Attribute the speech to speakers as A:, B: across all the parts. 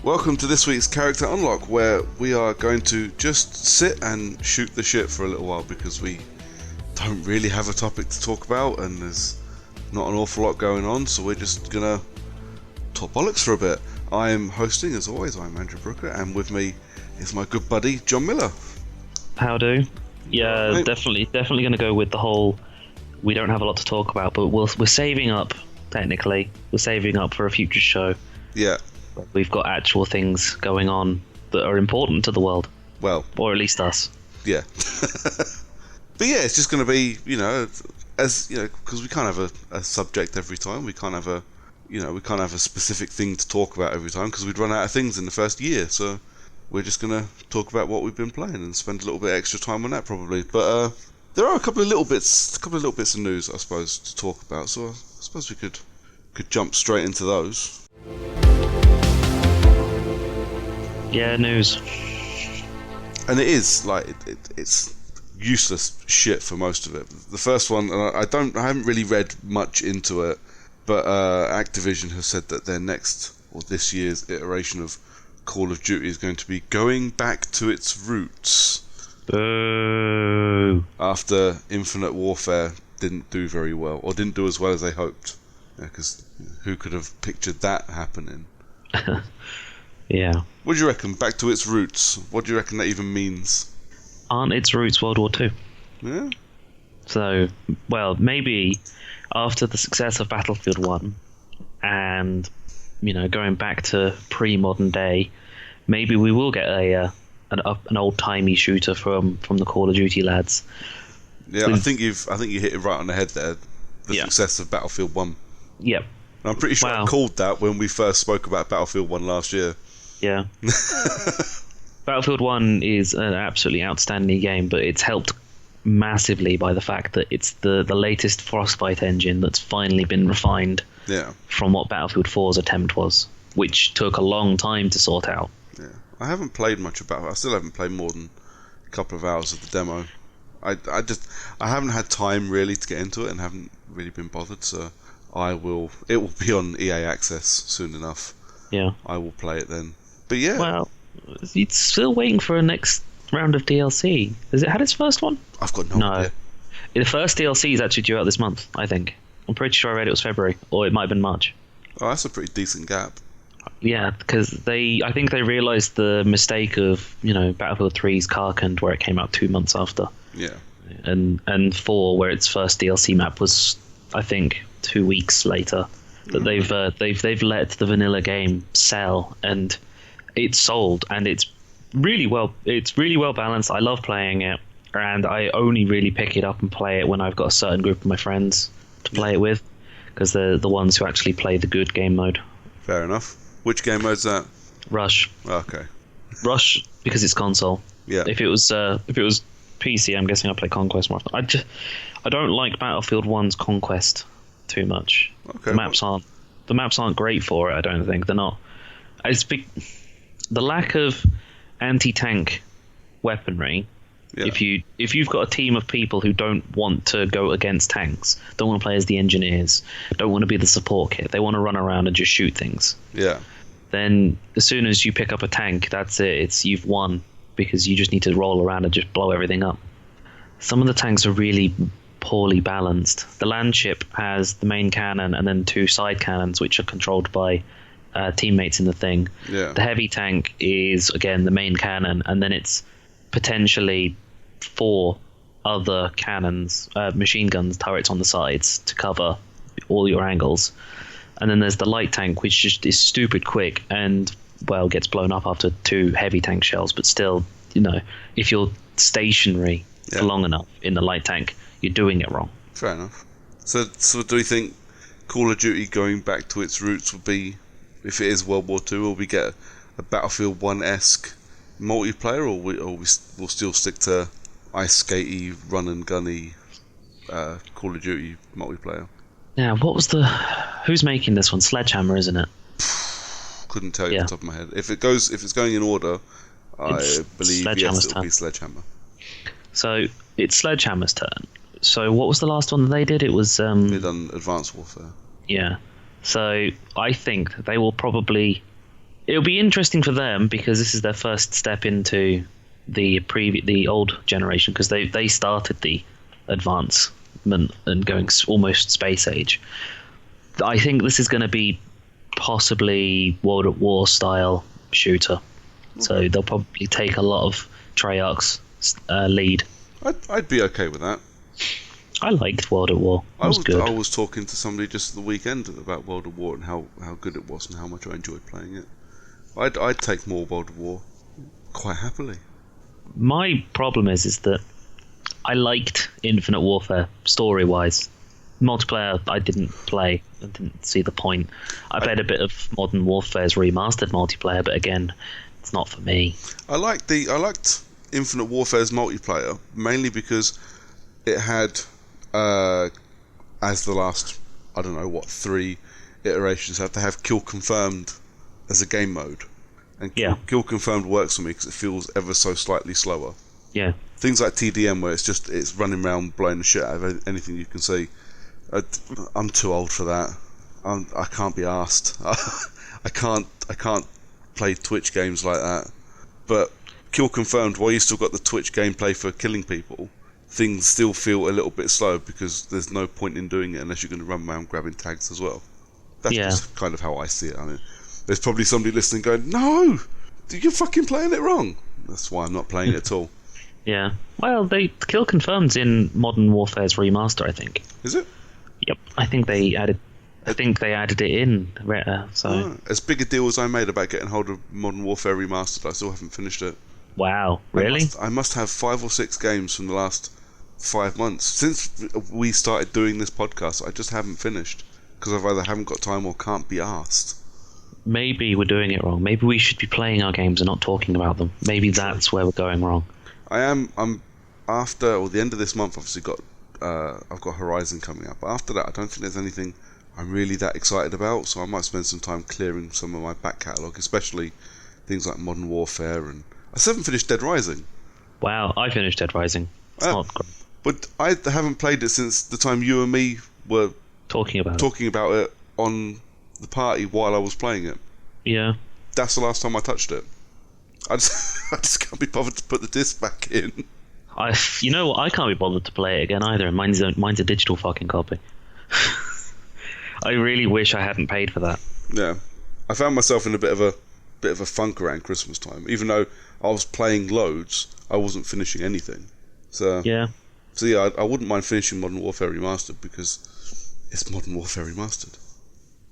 A: Welcome to this week's Character Unlock, where we are going to just sit and shoot the shit for a little while because we don't really have a topic to talk about and there's not an awful lot going on, so we're just gonna talk bollocks for a bit. I'm hosting, as always. I'm Andrew Brooker, and with me is my good buddy John Miller.
B: How do? Yeah,
A: Right.
B: definitely going to go with the whole. We don't have a lot to talk about, but we're saving up. Technically, we're saving up for a future show.
A: Yeah,
B: We've got actual things going on that are important to the world,
A: well,
B: or at least us.
A: yeah. But yeah, it's just going to be, as you know, because we can't have a subject every time. We can't have a specific thing to talk about every time because we'd run out of things in the first year. So we're just going to talk about what we've been playing and spend a little bit extra time on that probably. But there are a couple of little bits of news, I suppose, to talk about. So I suppose we could jump straight into those.
B: Yeah, news.
A: And it is like it's useless shit for most of it. The first one, and I haven't really read much into it, but Activision has said that their next or this year's iteration of Call of Duty is going to be going back to its roots
B: Boo.
A: after Infinite Warfare didn't do very well, or didn't do as well as they hoped. Because who could have pictured that happening?
B: Yeah.
A: What do you reckon? Back to its roots. What do you reckon that even means?
B: Aren't its roots World War II?
A: Yeah.
B: So, well, maybe after the success of Battlefield 1 and, going back to pre-modern day, maybe we will get an old-timey shooter from the Call of Duty lads.
A: Yeah, I think you hit it right on the head there. The
B: Yeah.
A: success of Battlefield 1.
B: Yep.
A: And I'm pretty sure I
B: Wow.
A: called that when we first spoke about Battlefield 1 last year.
B: Yeah. Battlefield 1 is an absolutely outstanding game, but it's helped massively by the fact that it's the latest Frostbite engine that's finally been refined
A: Yeah.
B: from what Battlefield 4's attempt was, which took a long time to sort out.
A: Yeah. I haven't played much of Battlefield. I still haven't played more than a couple of hours of the demo. I haven't had time really to get into it and haven't really been bothered, so it will be on EA Access soon enough.
B: Yeah.
A: I will play it then. But yeah.
B: Well, it's still waiting for a next round of DLC. Has it had its first one?
A: I've got no idea.
B: The first DLC is actually due out this month, I think. I'm pretty sure I read it was February, or it might have been March.
A: Oh, that's a pretty decent gap.
B: Yeah, because I think they realised the mistake of, Battlefield 3's Karkand, where it came out 2 months after.
A: Yeah.
B: And 4, where its first DLC map was, I think, 2 weeks later. That they've let the vanilla game sell, and it's sold, and it's really well balanced. I love playing it, and I only really pick it up and play it when I've got a certain group of my friends to play it with, because they're the ones who actually play the good game mode.
A: Fair enough. Which game mode's that?
B: Rush,
A: Okay.
B: because it's console.
A: Yeah.
B: If it was PC, I'm guessing I play Conquest more often. I don't like Battlefield 1's Conquest too much.
A: Okay.
B: The maps aren't great for it. I don't think they're not. The lack of anti-tank weaponry.
A: Yeah.
B: If you've got a team of people who don't want to go against tanks, don't want to play as the engineers, don't want to be the support kit, they want to run around and just shoot things,
A: Yeah.
B: then as soon as you pick up a tank, that's it. You've won, because you just need to roll around and just blow everything up. Some of the tanks are really poorly balanced. The land ship has the main cannon and then 2 side cannons, which are controlled by teammates in the thing.
A: Yeah.
B: The heavy tank is, again, the main cannon, and then it's potentially 4 other cannons, machine guns, turrets on the sides to cover all your angles. And then there's the light tank, which just is stupid quick and, well, gets blown up after 2 heavy tank shells. But still, if you're stationary for long enough in the light tank, you're doing it wrong.
A: Fair enough. So do we think Call of Duty going back to its roots would be, if it is World War II, will we get a Battlefield 1-esque multiplayer, or we'll still stick to ice skatey, run and gunny Call of Duty multiplayer?
B: Yeah, who's making this one? Sledgehammer, isn't it?
A: Couldn't tell you off the top of my head. If it's going in order, I believe yes, it'll be Sledgehammer.
B: So it's Sledgehammer's turn. So what was the last one that they did? It was
A: They done Advanced Warfare.
B: Yeah. So I think they will probably It'll be interesting for them because this is their first step into the old generation, because they started the advancement and going almost space age. I think this is going to be possibly World at War style shooter, so they'll probably take a lot of Treyarch's lead.
A: I'd be okay with that.
B: I liked World at War. It was good.
A: I was talking to somebody just the weekend about World at War and how good it was and how much I enjoyed playing it. I'd take more World at War quite happily.
B: My problem is that I liked Infinite Warfare story-wise. Multiplayer, I didn't play. I didn't see the point. I played a bit of Modern Warfare's remastered multiplayer, but again, it's not for me.
A: I liked Infinite Warfare's multiplayer mainly because it had, as the last, I don't know what, 3 iterations have to have Kill Confirmed as a game mode. And Kill Confirmed works for me because it feels ever so slightly slower.
B: Yeah.
A: Things like TDM where it's running around blowing the shit out of anything you can see. I'm too old for that. I can't be arsed. I can't play Twitch games like that. But Kill Confirmed, while you still got the Twitch gameplay for killing people, things still feel a little bit slow because there's no point in doing it unless you're going to run around grabbing tags as well. That's just kind of how I see it. I mean, there's probably somebody listening going, "No, you're fucking playing it wrong." That's why I'm not playing it at all.
B: Yeah. Well, Kill Confirmed's in Modern Warfare's remaster, I think.
A: Is it?
B: Yep. I think they added it in.
A: As big a deal as I made about getting hold of Modern Warfare Remastered, I still haven't finished it.
B: Wow, really?
A: I must have 5 or 6 games from the last 5 months. Since we started doing this podcast, I just haven't finished. Because I either haven't got time or can't be asked.
B: Maybe we're doing it wrong. Maybe we should be playing our games and not talking about them. Maybe that's where we're going wrong.
A: I'm after the end of this month, obviously I've got Horizon coming up. But after that, I don't think there's anything I'm really that excited about. So I might spend some time clearing some of my back catalogue, especially things like Modern Warfare. And I still haven't finished Dead Rising.
B: Wow, I finished Dead Rising. It's not great.
A: But I haven't played it since the time you and me were
B: talking about
A: it on the party while I was playing it.
B: Yeah.
A: That's the last time I touched it. I just can't be bothered to put the disc back in.
B: You know what? I can't be bothered to play it again either. Mine's a digital fucking copy. I really wish I hadn't paid for that.
A: Yeah, I found myself in a bit of a funk around Christmas time. Even though I was playing loads, I wasn't finishing anything. So yeah, I wouldn't mind finishing Modern Warfare Remastered because it's Modern Warfare Remastered.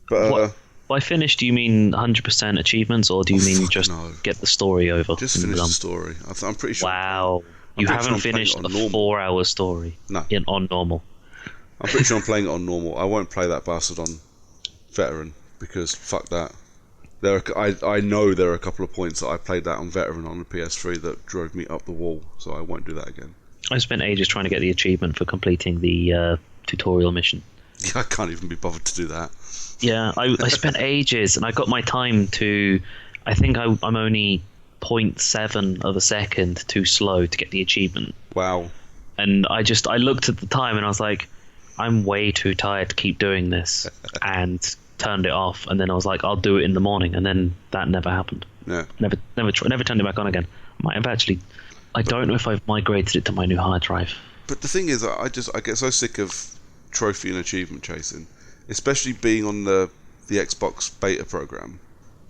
A: But
B: by finished, do you mean 100% achievements, or do you mean just get the story over?
A: Just finish the story. I'm pretty sure.
B: Wow, you haven't finished a 4-hour story on normal.
A: I'm pretty sure I'm playing it on normal. I won't play that bastard on veteran because fuck that. I know there are a couple of points that I played that on veteran on the PS3 that drove me up the wall, so I won't do that again.
B: I spent ages trying to get the achievement for completing the tutorial mission.
A: Yeah, I can't even be bothered to do that.
B: Yeah, I spent ages, and I got my time to... I think I'm only 0.7 of a second too slow to get the achievement.
A: Wow.
B: And I looked at the time, and I was like, I'm way too tired to keep doing this, and turned it off. And then I was like, I'll do it in the morning, and then that never happened.
A: Yeah.
B: Never turned it back on again. I might have actually... I don't know if I've migrated it to my new hard drive.
A: But the thing is, I get so sick of trophy and achievement chasing, especially being on the Xbox beta program,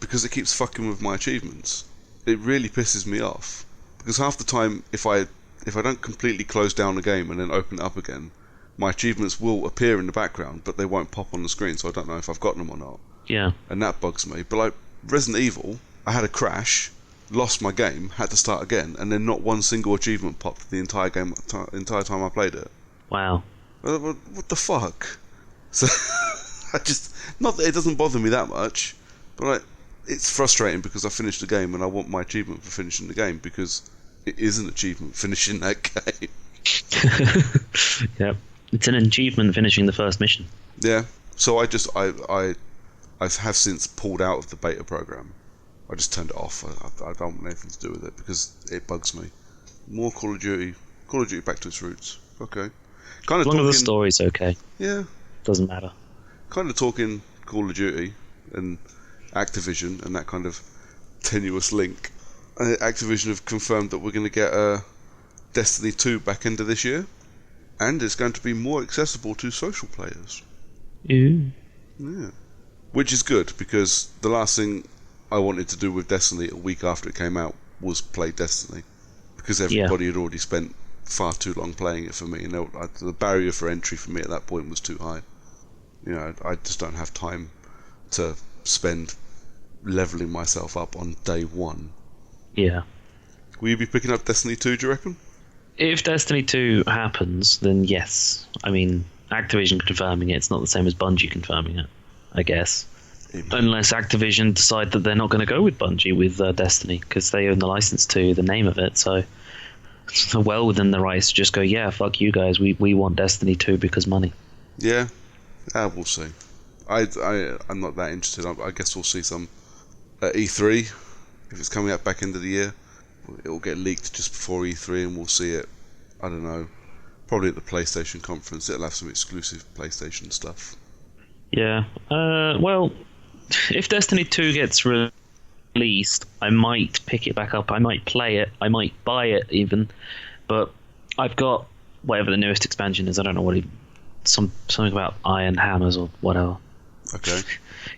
A: because it keeps fucking with my achievements. It really pisses me off, because half the time, if I don't completely close down the game and then open it up again, my achievements will appear in the background, but they won't pop on the screen, so I don't know if I've gotten them or not.
B: Yeah. And
A: that bugs me. But like Resident Evil, I had a crash, lost my game, had to start again, and then not one single achievement popped the entire time I played it.
B: Wow.
A: What the fuck? So not that it doesn't bother me that much, but it's frustrating because I finished the game and I want my achievement for finishing the game because it is an achievement finishing that game.
B: Yep, it's an achievement finishing the first mission.
A: Yeah, so I have since pulled out of the beta program. I just turned it off. I don't want anything to do with it because it bugs me. More Call of Duty back to its roots. Okay.
B: As long as the story's okay.
A: Yeah.
B: Doesn't matter.
A: Kind of talking Call of Duty and Activision and that kind of tenuous link. Activision have confirmed that we're going to get Destiny 2 back end of this year, and it's going to be more accessible to social players.
B: Ooh.
A: Yeah. Which is good, because the last thing I wanted to do with Destiny a week after it came out was play Destiny, because everybody had already spent far too long playing it for me, and the barrier for entry for me at that point was too high. You know, I just don't have time to spend leveling myself up on day one.
B: Yeah.
A: Will you be picking up Destiny 2, do you reckon?
B: If Destiny 2 happens, then yes. I mean, Activision confirming it's not the same as Bungie confirming it, I guess. Unless Activision decide that they're not going to go with Bungie with Destiny, because they own the license to the name of it, so it's well within the rights to just go, yeah, fuck you guys, we want Destiny 2 because money.
A: Yeah, we'll see. I'm not that interested. I guess we'll see some at E3. If it's coming out back end of the year, it'll get leaked just before E3 and we'll see it, I don't know, probably at the PlayStation conference. It'll have some exclusive PlayStation stuff.
B: Yeah, well, if Destiny 2 gets released, I might pick it back up, I might play it, I might buy it even, but I've got whatever the newest expansion is, I don't know what something about Iron Hammers or whatever.
A: Okay.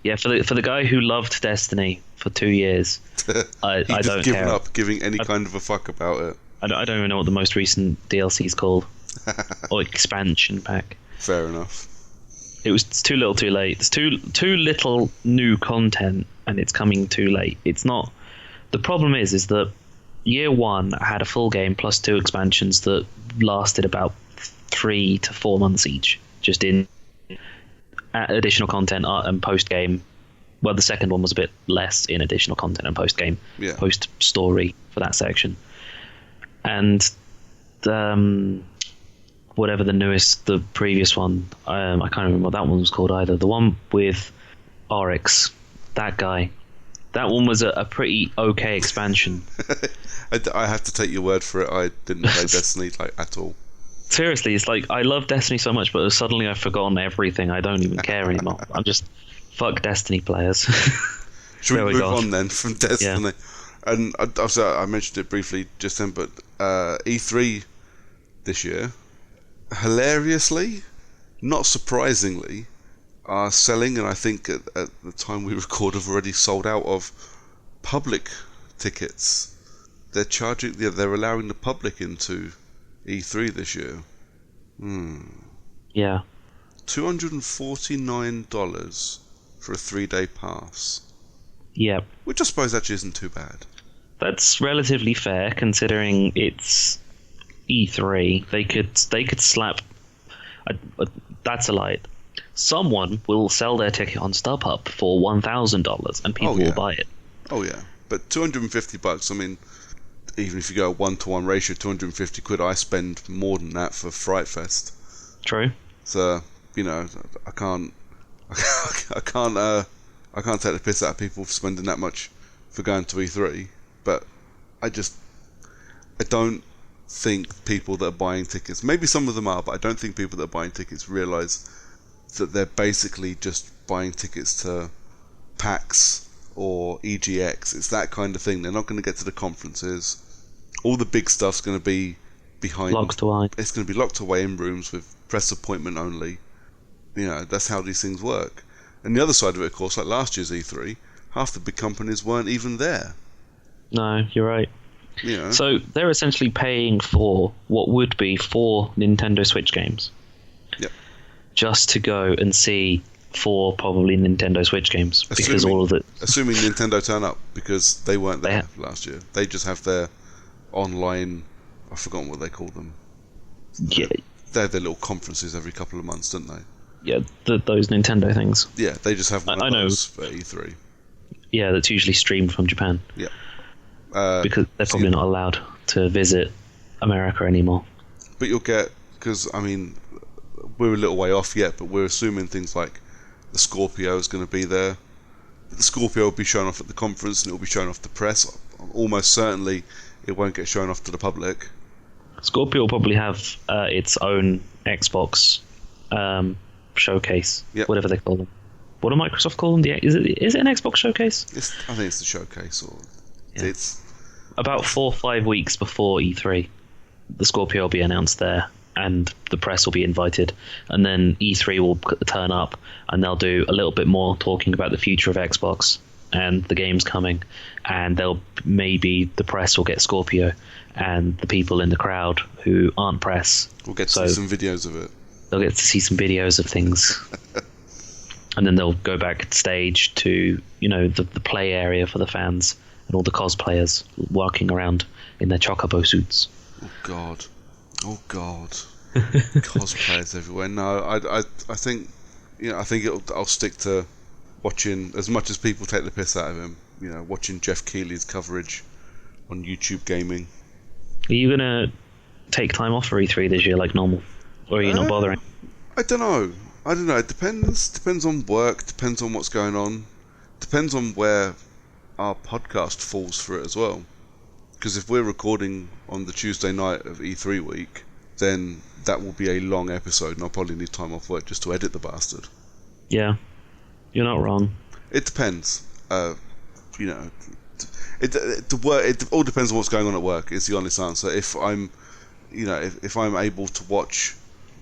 B: Yeah, for the guy who loved Destiny for 2 years, I don't care.
A: Given up giving any kind of a fuck about it.
B: I don't even know what the most recent DLC is called, or expansion pack.
A: Fair enough.
B: It's too little, too late. There's too little new content, and it's coming too late. It's not. The problem is that year one had a full game plus 2 expansions that lasted about 3 to 4 months each, just in additional content and post game. Well, the second one was a bit less in additional content and post game, post story for that section, and whatever the previous one, I can't remember what that one was called either. The one with Oryx, that guy, that one was a pretty okay expansion.
A: I have to take your word for it. I didn't play Destiny at all.
B: Seriously, it's like I love Destiny so much, but suddenly I've forgotten everything. I don't even care anymore. I'm just fuck Destiny players.
A: Should we move on then from Destiny? Yeah. And I mentioned it briefly just then, but E3 this year, hilariously, not surprisingly, are selling, and I think at the time we record have already sold out of public tickets. They're allowing the public into E3 this year.
B: Yeah.
A: $249 for a 3-day pass.
B: Yeah.
A: Which I suppose actually isn't too bad.
B: That's relatively fair considering it's E3. They could slap. That's a lie. Someone will sell their ticket on StubHub for $1,000 and people will buy it.
A: Oh yeah, but $250. I mean, even if you go a 1-to-1 ratio, 250 quid. I spend more than that for Fright Fest.
B: True.
A: So you know, I can't take the piss out of people for spending that much for going to E3. But I don't think people that are buying tickets, maybe some of them are, but I don't think people that are buying tickets realise that they're basically just buying tickets to PAX or EGX. It's that kind of thing. They're not going to get to the conferences. All the big stuff's going to be behind.
B: Locked away.
A: It's going to be locked away in rooms with press appointment only. You know, that's how these things work. And the other side of it, of course, like last year's E3, half the big companies weren't even there.
B: No, you're right.
A: You know.
B: So they're essentially paying for what would be 4 Nintendo Switch games.
A: Yep.
B: Just to go and see 4 probably Nintendo Switch games. Because all of it.
A: Assuming Nintendo turn up, because they weren't there last year. They just have their online, I've forgotten what they call them.
B: Yeah.
A: They have their little conferences every couple of months, don't they?
B: Yeah, those Nintendo things.
A: Yeah, they just have one of those for E3.
B: Yeah, that's usually streamed from Japan.
A: Yeah.
B: Because they're probably not allowed to visit America anymore.
A: But you'll get, because, I mean, we're a little way off yet, but we're assuming things like the Scorpio is going to be there. The Scorpio will be shown off at the conference and it will be shown off to press. Almost certainly it won't get shown off to the public.
B: Scorpio will probably have its own Xbox showcase, whatever they call them. what do Microsoft call them? Is it an Xbox showcase?
A: I think it's the showcase, or
B: Yeah.
A: it's
B: About 4 or 5 weeks before E3, the Scorpio will be announced there, and the press will be invited, and then E3 will turn up, and they'll do a little bit more talking about the future of Xbox and the games coming, and maybe the press will get Scorpio, and the people in the crowd who aren't press,
A: we'll get to see some videos of it.
B: they'll get to see some videos of things. And then they'll go back stage to, the play area for the fans and all the cosplayers walking around in their chocobo suits.
A: Oh God. Cosplayers everywhere. No, I think, I think I'll stick to watching, as much as people take the piss out of him, watching Jeff Keighley's coverage on YouTube Gaming.
B: Are you gonna take time off for E3 this year like normal, or are you not bothering?
A: I don't know. It depends on work, depends on what's going on, depends on where our podcast falls for it as well. Because if we're recording on the Tuesday night of E3 week, then that will be a long episode, and I'll probably need time off work just to edit the bastard.
B: Yeah, you're not wrong.
A: It depends. It all depends on what's going on at work. Is the honest answer. If I'm, if I'm able to watch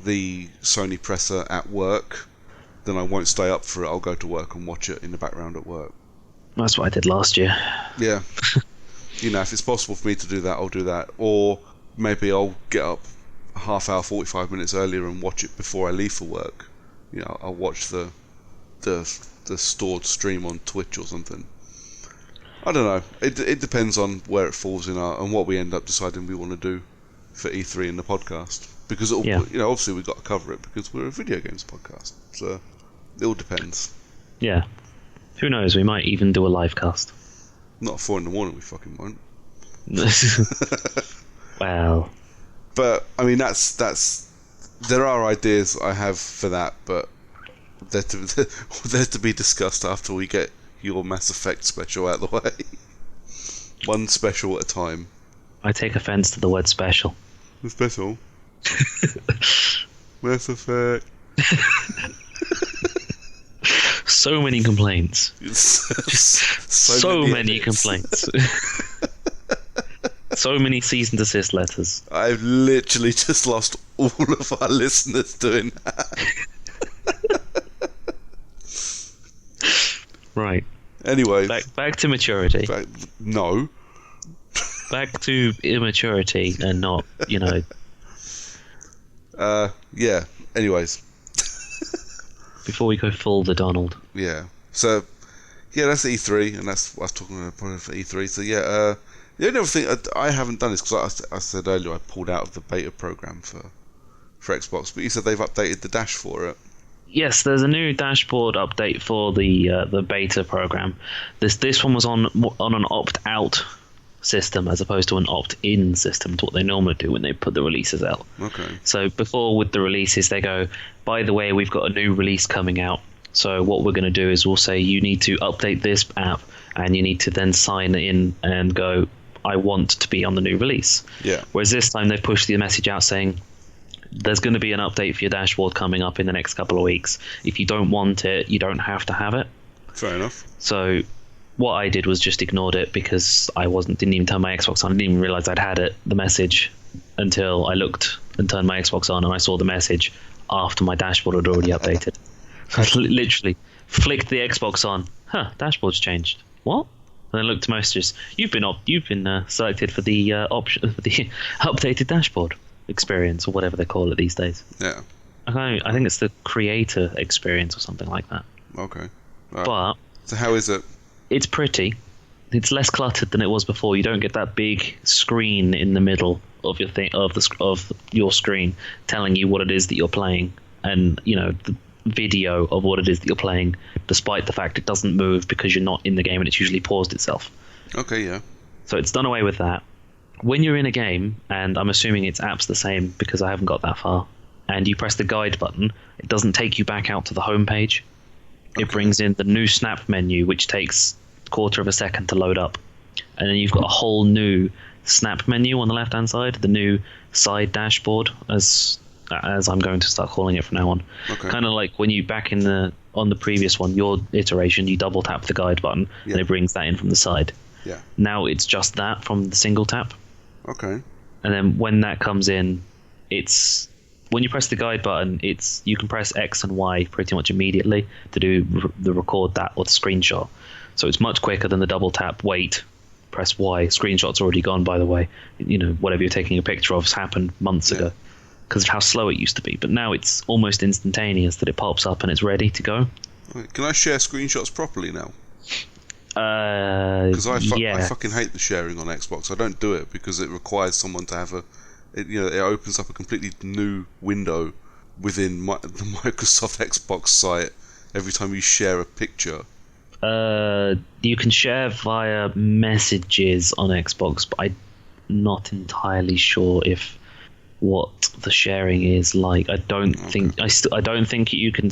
A: the Sony presser at work, then I won't stay up for it. I'll go to work and watch it in the background at work.
B: That's what I did last year.
A: Yeah. If it's possible for me to do that, I'll do that. Or maybe I'll get up a half hour, 45 minutes earlier and watch it before I leave for work. I'll watch the stored stream on Twitch or something. I don't know. It depends on where it falls in and what we end up deciding we want to do for E3 in the podcast. Because obviously we've got to cover it because we're a video games podcast. So it all depends.
B: Yeah. Who knows? We might even do a live cast.
A: Not at 4 in the morning, we fucking won't.
B: Well.
A: But I mean, that's. There are ideas I have for that, but they're to be discussed after we get your Mass Effect special out of the way. One special at a time.
B: I take offence to the word special.
A: The special. Mass Effect.
B: So many complaints. so many
A: edits.
B: complaints. So many cease and desist letters.
A: I've literally just lost all of our listeners doing that.
B: Right.
A: Anyway.
B: Back to maturity.
A: No.
B: Back to immaturity and not,
A: Yeah. Anyways.
B: Before we go full the Donald.
A: Yeah. So, yeah, that's E3, and that's what I was talking about for E3. So, yeah, the only other thing I haven't done is because I said earlier I pulled out of the beta program for Xbox, but you said they've updated the dash for it.
B: Yes, there's a new dashboard update for the beta program. This one was on an opt-out system as opposed to an opt-in system to what they normally do when they put the releases out.
A: Okay.
B: So before with the releases, they go, by the way, we've got a new release coming out. So what we're going to do is we'll say you need to update this app, and you need to then sign in and go, I want to be on the new release.
A: Yeah.
B: Whereas this time they've pushed the message out saying, there's going to be an update for your dashboard coming up in the next couple of weeks. If you don't want it, you don't have to have it.
A: Fair enough.
B: So what I did was just ignored it because I didn't even turn my Xbox on. I didn't even realize I'd had the message until I looked and turned my Xbox on, and I saw the message after my dashboard had already updated. I literally flicked the Xbox on. Dashboard's changed. What? And then looked to messages. You've been selected for the option for the updated dashboard experience, or whatever they call it these days.
A: Yeah.
B: I think it's the creator experience or something like that.
A: Okay. Right.
B: But
A: so how is it?
B: It's pretty. It's less cluttered than it was before. You don't get that big screen in the middle of your of your screen telling you what it is that you're playing, and the video of what it is that you're playing, despite the fact it doesn't move because you're not in the game and it's usually paused itself.
A: Okay, yeah.
B: So it's done away with that. When you're in a game, and I'm assuming its app's the same because I haven't got that far, and you press the guide button, it doesn't take you back out to the home page. It brings in the new snap menu, which takes a quarter of a second to load up. And then you've got a whole new snap menu on the left-hand side, the new side dashboard, as I'm going to start calling it from now on.
A: Okay.
B: Kind of like when you back in the on the previous one, your iteration, you double tap the guide button
A: Yeah.
B: and it brings that in from the side.
A: Yeah.
B: Now it's just that from the single tap.
A: Okay.
B: And then when that comes in, when you press the guide button, you can press X and Y pretty much immediately to do the record that or the screenshot. So it's much quicker than the double tap. Wait, press Y. Screenshot's already gone, by the way. Whatever you're taking a picture of has happened months ago because of how slow it used to be. But now it's almost instantaneous that it pops up and it's ready to go.
A: Right. Can I share screenshots properly now? Because I fucking hate the sharing on Xbox. I don't do it because it requires someone to have it opens up a completely new window within the Microsoft Xbox site every time you share a picture.
B: You can share via messages on Xbox, but I'm not entirely sure if what the sharing is like. I don't think you can.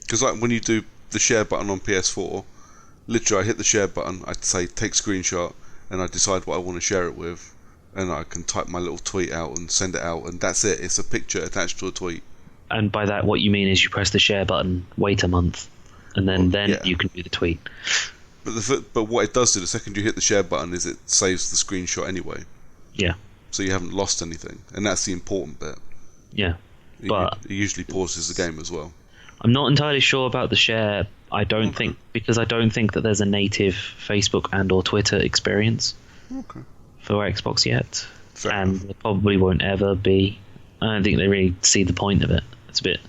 A: Because like when you do the share button on PS4, literally I hit the share button, I'd say take screenshot, and I decide what I want to share it with, and I can type my little tweet out and send it out, and that's it. It's a picture attached to a tweet.
B: And by that, what you mean is you press the share button, wait a month, and then you can do the tweet.
A: But what it does do, the second you hit the share button, is it saves the screenshot anyway.
B: Yeah.
A: So you haven't lost anything, and that's the important bit.
B: Yeah. But
A: it usually pauses the game as well.
B: I'm not entirely sure about the share. I don't think that there's a native Facebook and or Twitter experience for Xbox yet.
A: Fair
B: and
A: enough.
B: there probably won't ever be. I don't think they really see the point of it. It's a bit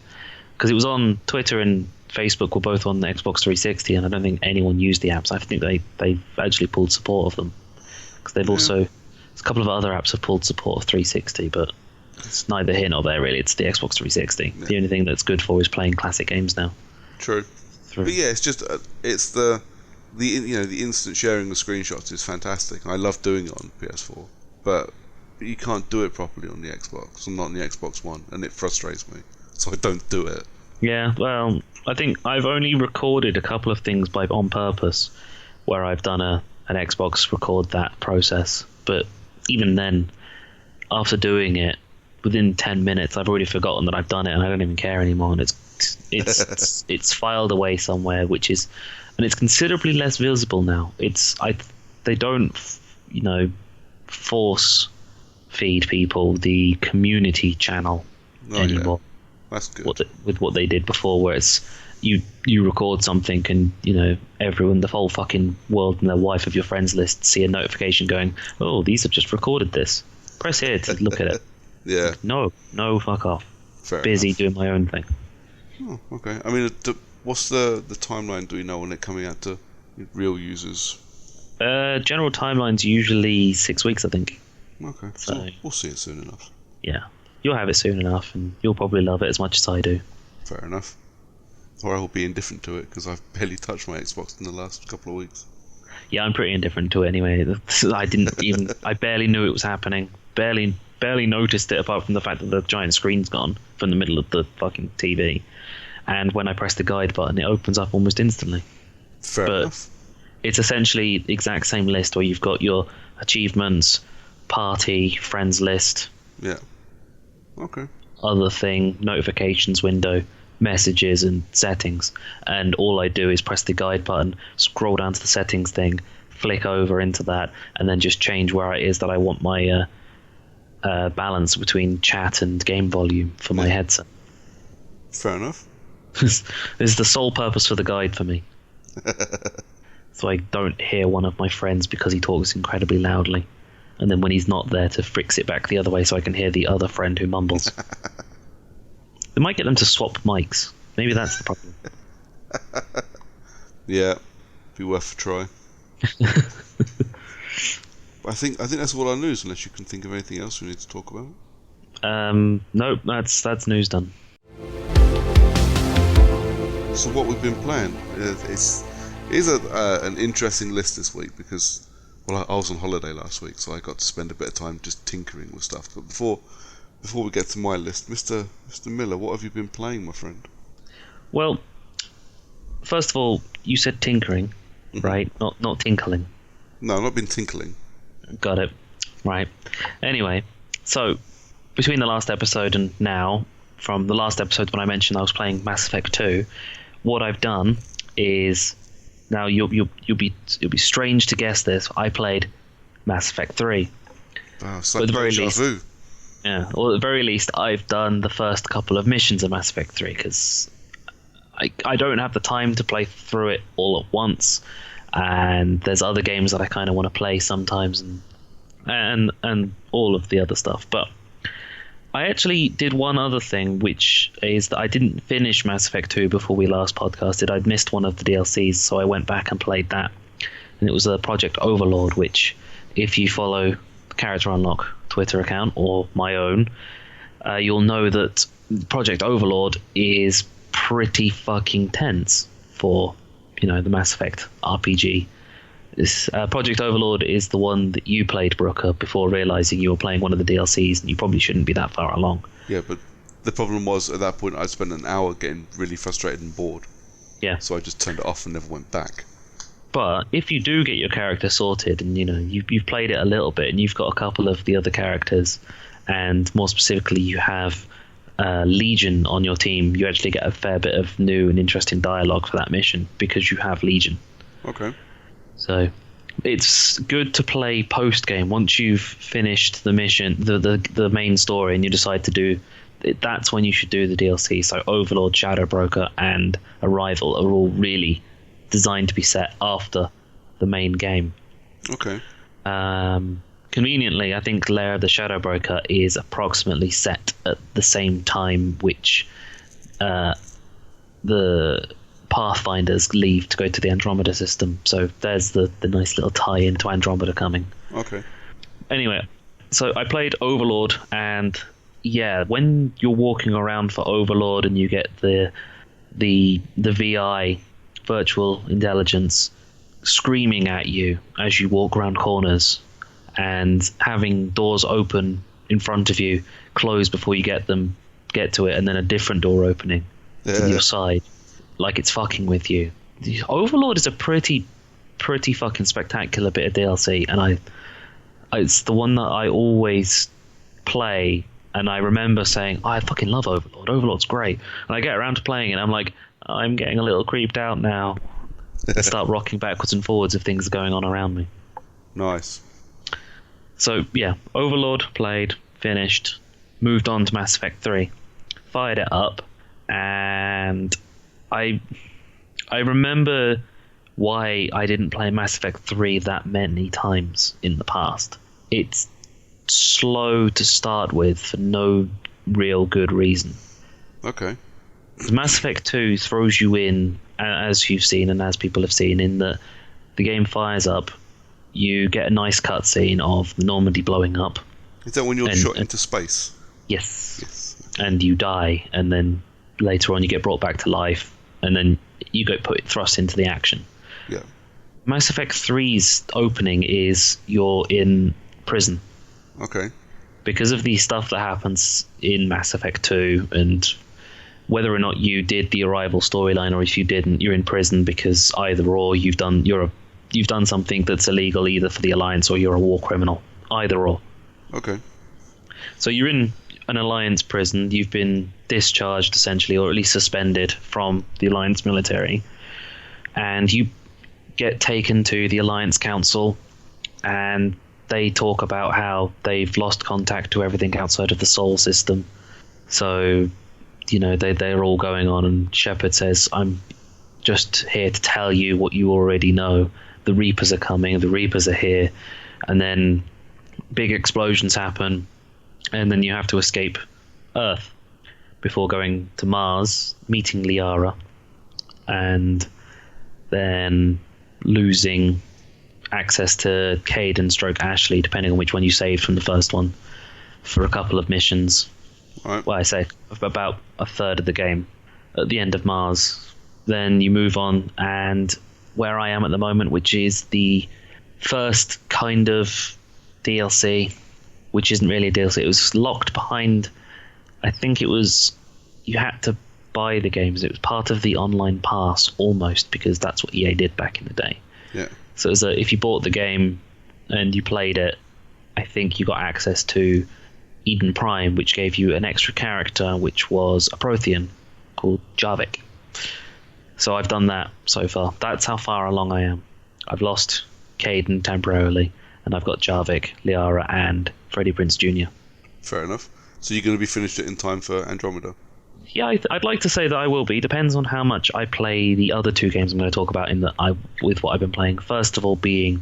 B: because it was on Twitter and Facebook were both on the Xbox 360, and I don't think anyone used the apps. I think they've actually pulled support of them because they've also a couple of other apps have pulled support of 360, but it's neither here nor there really. It's the Xbox 360.
A: Yeah.
B: The only thing that's good for is playing classic games now.
A: True. But yeah, it's just it's the instant sharing of screenshots is fantastic. I love doing it on PS4, but you can't do it properly on the Xbox. I'm not on the Xbox One, and it frustrates me, so I don't do it.
B: Yeah, well, I think I've only recorded a couple of things on purpose, where I've done an Xbox record that process. But even then, after doing it, within 10 minutes, I've already forgotten that I've done it, and I don't even care anymore. And it's filed away somewhere, and it's considerably less visible now. They don't, force feed people the community channel anymore.
A: That's good.
B: With what they did before, where it's you record something and everyone, the whole fucking world and their wife of your friends list see a notification going, oh, these have just recorded this. Press here to look at it.
A: Yeah.
B: No, fuck off.
A: Fair
B: Busy
A: enough.
B: doing my own thing.
A: Oh, okay. I mean, what's the timeline? Do we know when it's coming out to real users?
B: General timeline's usually 6 weeks, I think.
A: Okay.
B: So
A: we'll see it soon enough.
B: Yeah, you'll have it soon enough, and you'll probably love it as much as I do.
A: Fair enough. Or I will be indifferent to it because I've barely touched my Xbox in the last couple of weeks.
B: Yeah, I'm pretty indifferent to it anyway. I barely knew it was happening. Barely noticed it, apart from the fact that the giant screen's gone from the middle of the fucking TV. And when I press the guide button, it opens up almost instantly.
A: Fair enough.
B: It's essentially the exact same list where you've got your achievements, party, friends list.
A: Yeah. Okay.
B: Other thing, notifications window, messages and settings. And all I do is press the guide button, scroll down to the settings thing, flick over into that, and then just change where it is that I want my balance between chat and game volume for my headset.
A: Fair enough.
B: This is the sole purpose for the guide for me. So I don't hear one of my friends because he talks incredibly loudly. And then when he's not there, to fix it back the other way so I can hear the other friend who mumbles. They might get them to swap mics. Maybe that's the problem.
A: Yeah, be worth a try. I think that's all our news, unless you can think of anything else we need to talk about.
B: Nope, that's news done.
A: So what we've been playing is an interesting list this week because, well, I was on holiday last week, so I got to spend a bit of time just tinkering with stuff. But before we get to my list, Mr. Miller, what have you been playing, my friend?
B: Well, first of all, you said tinkering, right? Not tinkling.
A: No, I've not been tinkling.
B: Got it. Right. Anyway, so between the last episode and now, from the last episode when I mentioned I was playing Mass Effect 2, what I've done is now you'll be strange to guess this. I played Mass Effect 3.
A: Wow, it's
B: But
A: like
B: at the very
A: deja
B: least,
A: vu.
B: yeah. Well, at the very least, I've done the first couple of missions of Mass Effect 3 because I don't have the time to play through it all at once, and there's other games that I kind of want to play sometimes, and all of the other stuff. But I actually did one other thing, which is that I didn't finish Mass Effect 2 before we last podcasted. I'd missed one of the DLCs, so I went back and played that, and it was a Project Overlord, which, if you follow the Character Unlock Twitter account or my own, you'll know that Project Overlord is pretty fucking tense for, the Mass Effect RPG. This Project Overlord is the one that you played, Brooker, before realizing you were playing one of the DLCs, and you probably shouldn't be that far along.
A: Yeah, but the problem was at that point I'd spent an hour getting really frustrated and bored.
B: Yeah.
A: So I just turned it off and never went back.
B: But if you do get your character sorted, and you've played it a little bit, and you've got a couple of the other characters, and more specifically you have Legion on your team, you actually get a fair bit of new and interesting dialogue for that mission because you have Legion.
A: Okay.
B: So it's good to play post game once you've finished the mission, the main story, and you decide to do it. That's when you should do the DLC. So Overlord, Shadow Broker, and Arrival are all really designed to be set after the main game.
A: Okay.
B: Conveniently, I think Lair of the Shadow Broker is approximately set at the same time which the Pathfinders leave to go to the Andromeda system. So there's the nice little tie into Andromeda coming.
A: Okay.
B: Anyway, so I played Overlord, and yeah, when you're walking around for Overlord and you get the VI, virtual intelligence, screaming at you as you walk around corners, and having doors open in front of you, close before you get to it, and then a different door opening to your side, like it's fucking with you. The Overlord is a pretty fucking spectacular bit of DLC, and it's the one that I always play, and I remember saying, I fucking love Overlord. Overlord's great. And I get around to playing it, and I'm like, I'm getting a little creeped out now. I start rocking backwards and forwards if things are going on around me.
A: Nice.
B: So yeah, Overlord played, finished, moved on to Mass Effect 3, fired it up, and I remember why I didn't play Mass Effect 3 that many times in the past. It's slow to start with for no real good reason.
A: Okay.
B: Mass Effect 2 throws you in, as you've seen and as people have seen, in that the game fires up, you get a nice cutscene of the Normandy blowing up.
A: Is that when you're shot into space?
B: Yes.
A: Yes.
B: And you die, and then later on you get brought back to life, and then you get thrust into the action.
A: Yeah.
B: Mass Effect 3's opening is you're in prison.
A: Okay.
B: Because of the stuff that happens in Mass Effect 2, and whether or not you did the Arrival storyline or if you didn't, you're in prison because either or you've done something that's illegal either for the Alliance or you're a war criminal. Either or.
A: Okay.
B: So you're in an Alliance prison, you've been discharged essentially, or at least suspended from the Alliance military, and you get taken to the Alliance Council, and they talk about how they've lost contact to everything outside of the Sol system. So, they're all going on, and Shepard says, I'm just here to tell you what you already know. The Reapers are coming, the Reapers are here, and then big explosions happen, and then you have to escape Earth before going to Mars, meeting Liara, and then losing access to Cayde and / Ashley, depending on which one you saved from the first one, for a couple of missions.
A: Right.
B: Well, I say about a third of the game at the end of Mars. Then you move on, and where I am at the moment, which is the first kind of DLC, which isn't really a DLC. It was locked behind, I think it was, you had to buy the games. It was part of the online pass almost, because that's what EA did back in the day.
A: Yeah.
B: So it was if you bought the game and you played it, I think you got access to Eden Prime, which gave you an extra character, which was a Prothean called Javik. So I've done that so far. That's how far along I am. I've lost Caden temporarily, and I've got Jarvik, Liara, and Freddie Prinze Jr.
A: Fair enough. So you're going to be finished it in time for Andromeda?
B: Yeah, I'd like to say that I will be. Depends on how much I play the other two games I'm going to talk about with what I've been playing. First of all, the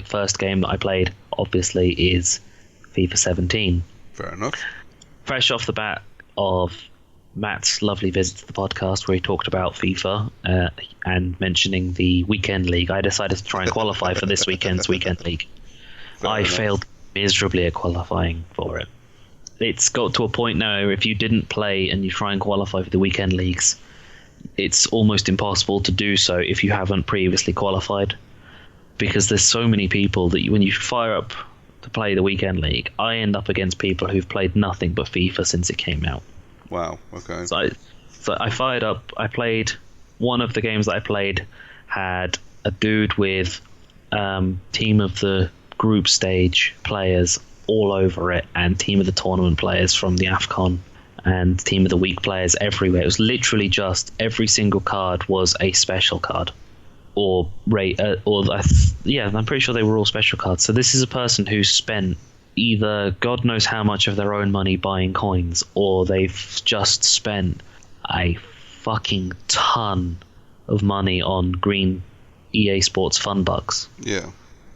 B: first game that I played, obviously, is FIFA 17.
A: Fair enough.
B: Fresh off the bat of Matt's lovely visit to the podcast where he talked about FIFA and mentioning the weekend league, I decided to try and qualify for this weekend's weekend league. I failed miserably at qualifying for it. It's got to a point now, if you didn't play and you try and qualify for the weekend leagues, it's almost impossible to do so if you haven't previously qualified, because there's so many people that when you fire up to play the weekend league, I end up against people who've played nothing but FIFA since it came out.
A: Wow, okay.
B: So I fired up. I played one of the games that I played had a dude with team of the group stage players all over it, and team of the tournament players from the AFCON, and team of the week players everywhere. It was literally just every single card was a special card, I'm pretty sure they were all special cards. So this is a person who spent either God knows how much of their own money buying coins, or they've just spent a fucking ton of money on green EA Sports Fun Bucks.
A: Yeah.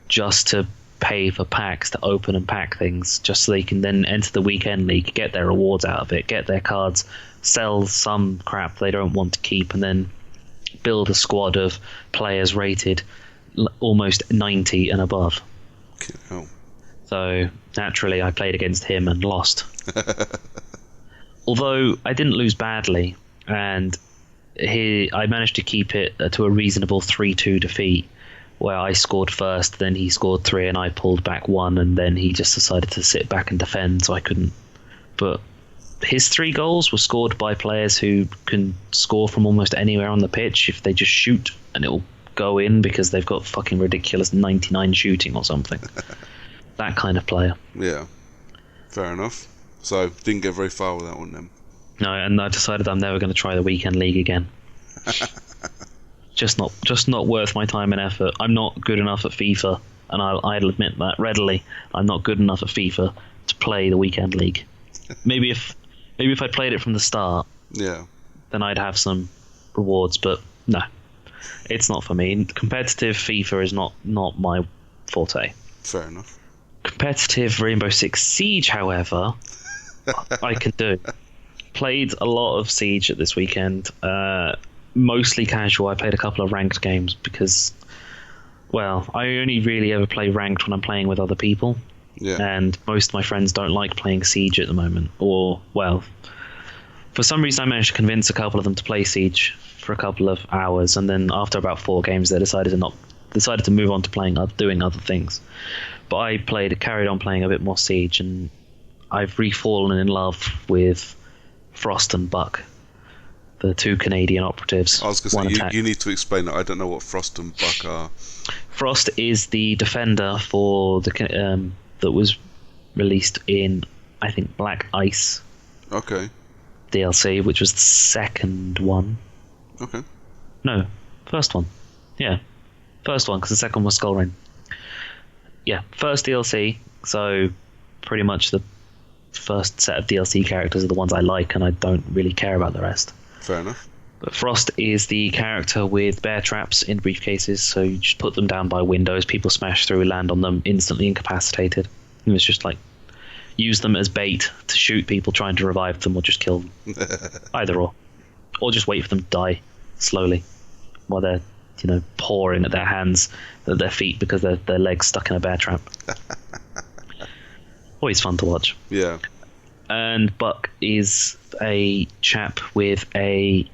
B: Just to pay for packs to open and pack things, just so they can then enter the weekend league, get their rewards out of it, get their cards, sell some crap they don't want to keep, and then build a squad of players rated almost 90 and above.
A: Oh.
B: So naturally I played against him and lost. Although I didn't lose badly, and I managed to keep it to a reasonable 3-2 defeat, where I scored first, then he scored 3 and I pulled back 1, and then he just decided to sit back and defend, so I couldn't. But his 3 goals were scored by players who can score from almost anywhere on the pitch if they just shoot, and it'll go in because they've got fucking ridiculous 99 shooting or something. That kind of player.
A: Yeah. Fair enough. So, didn't get very far with that one then.
B: No, and I decided I'm never going to try the weekend league again. Just not worth my time and effort. I'm not good enough at FIFA, and I'll admit that readily. I'm not good enough at FIFA to play the weekend league. Maybe if I played it from the start,
A: yeah,
B: then I'd have some rewards. But no, it's not for me. Competitive FIFA is not my forte.
A: Fair enough.
B: Competitive Rainbow Six Siege, however, I can do. Played a lot of Siege at this weekend. Mostly casual. I played a couple of ranked games because, well, I only really ever play ranked when I'm playing with other people.
A: Yeah.
B: And most of my friends don't like playing Siege at the moment. Or, well, for some reason I managed to convince a couple of them to play Siege for a couple of hours, and then after about 4 games they decided to move on to doing other things. But I carried on playing a bit more Siege, and I've refallen in love with Frost and Buck, the 2 Canadian operatives.
A: I was going to say, you need to explain that. I don't know what Frost and Buck are.
B: Frost is the defender for the that was released in, I think, Black Ice.
A: Okay.
B: DLC, which was the second one.
A: Okay.
B: No, first one. Yeah, first one, because the second one was Skull Rain. Yeah, first DLC. So pretty much the first set of DLC characters are the ones I like, and I don't really care about the rest.
A: Fair enough.
B: But Frost is the character with bear traps in briefcases, so you just put them down by windows, people smash through, land on them, instantly incapacitated. And it's just like, use them as bait to shoot people trying to revive them or just kill them. Either or. Or just wait for them to die slowly while they're, pawing at their hands, at their feet, because their legs stuck in a bear trap. Always fun to watch.
A: Yeah.
B: And Buck is a chap with a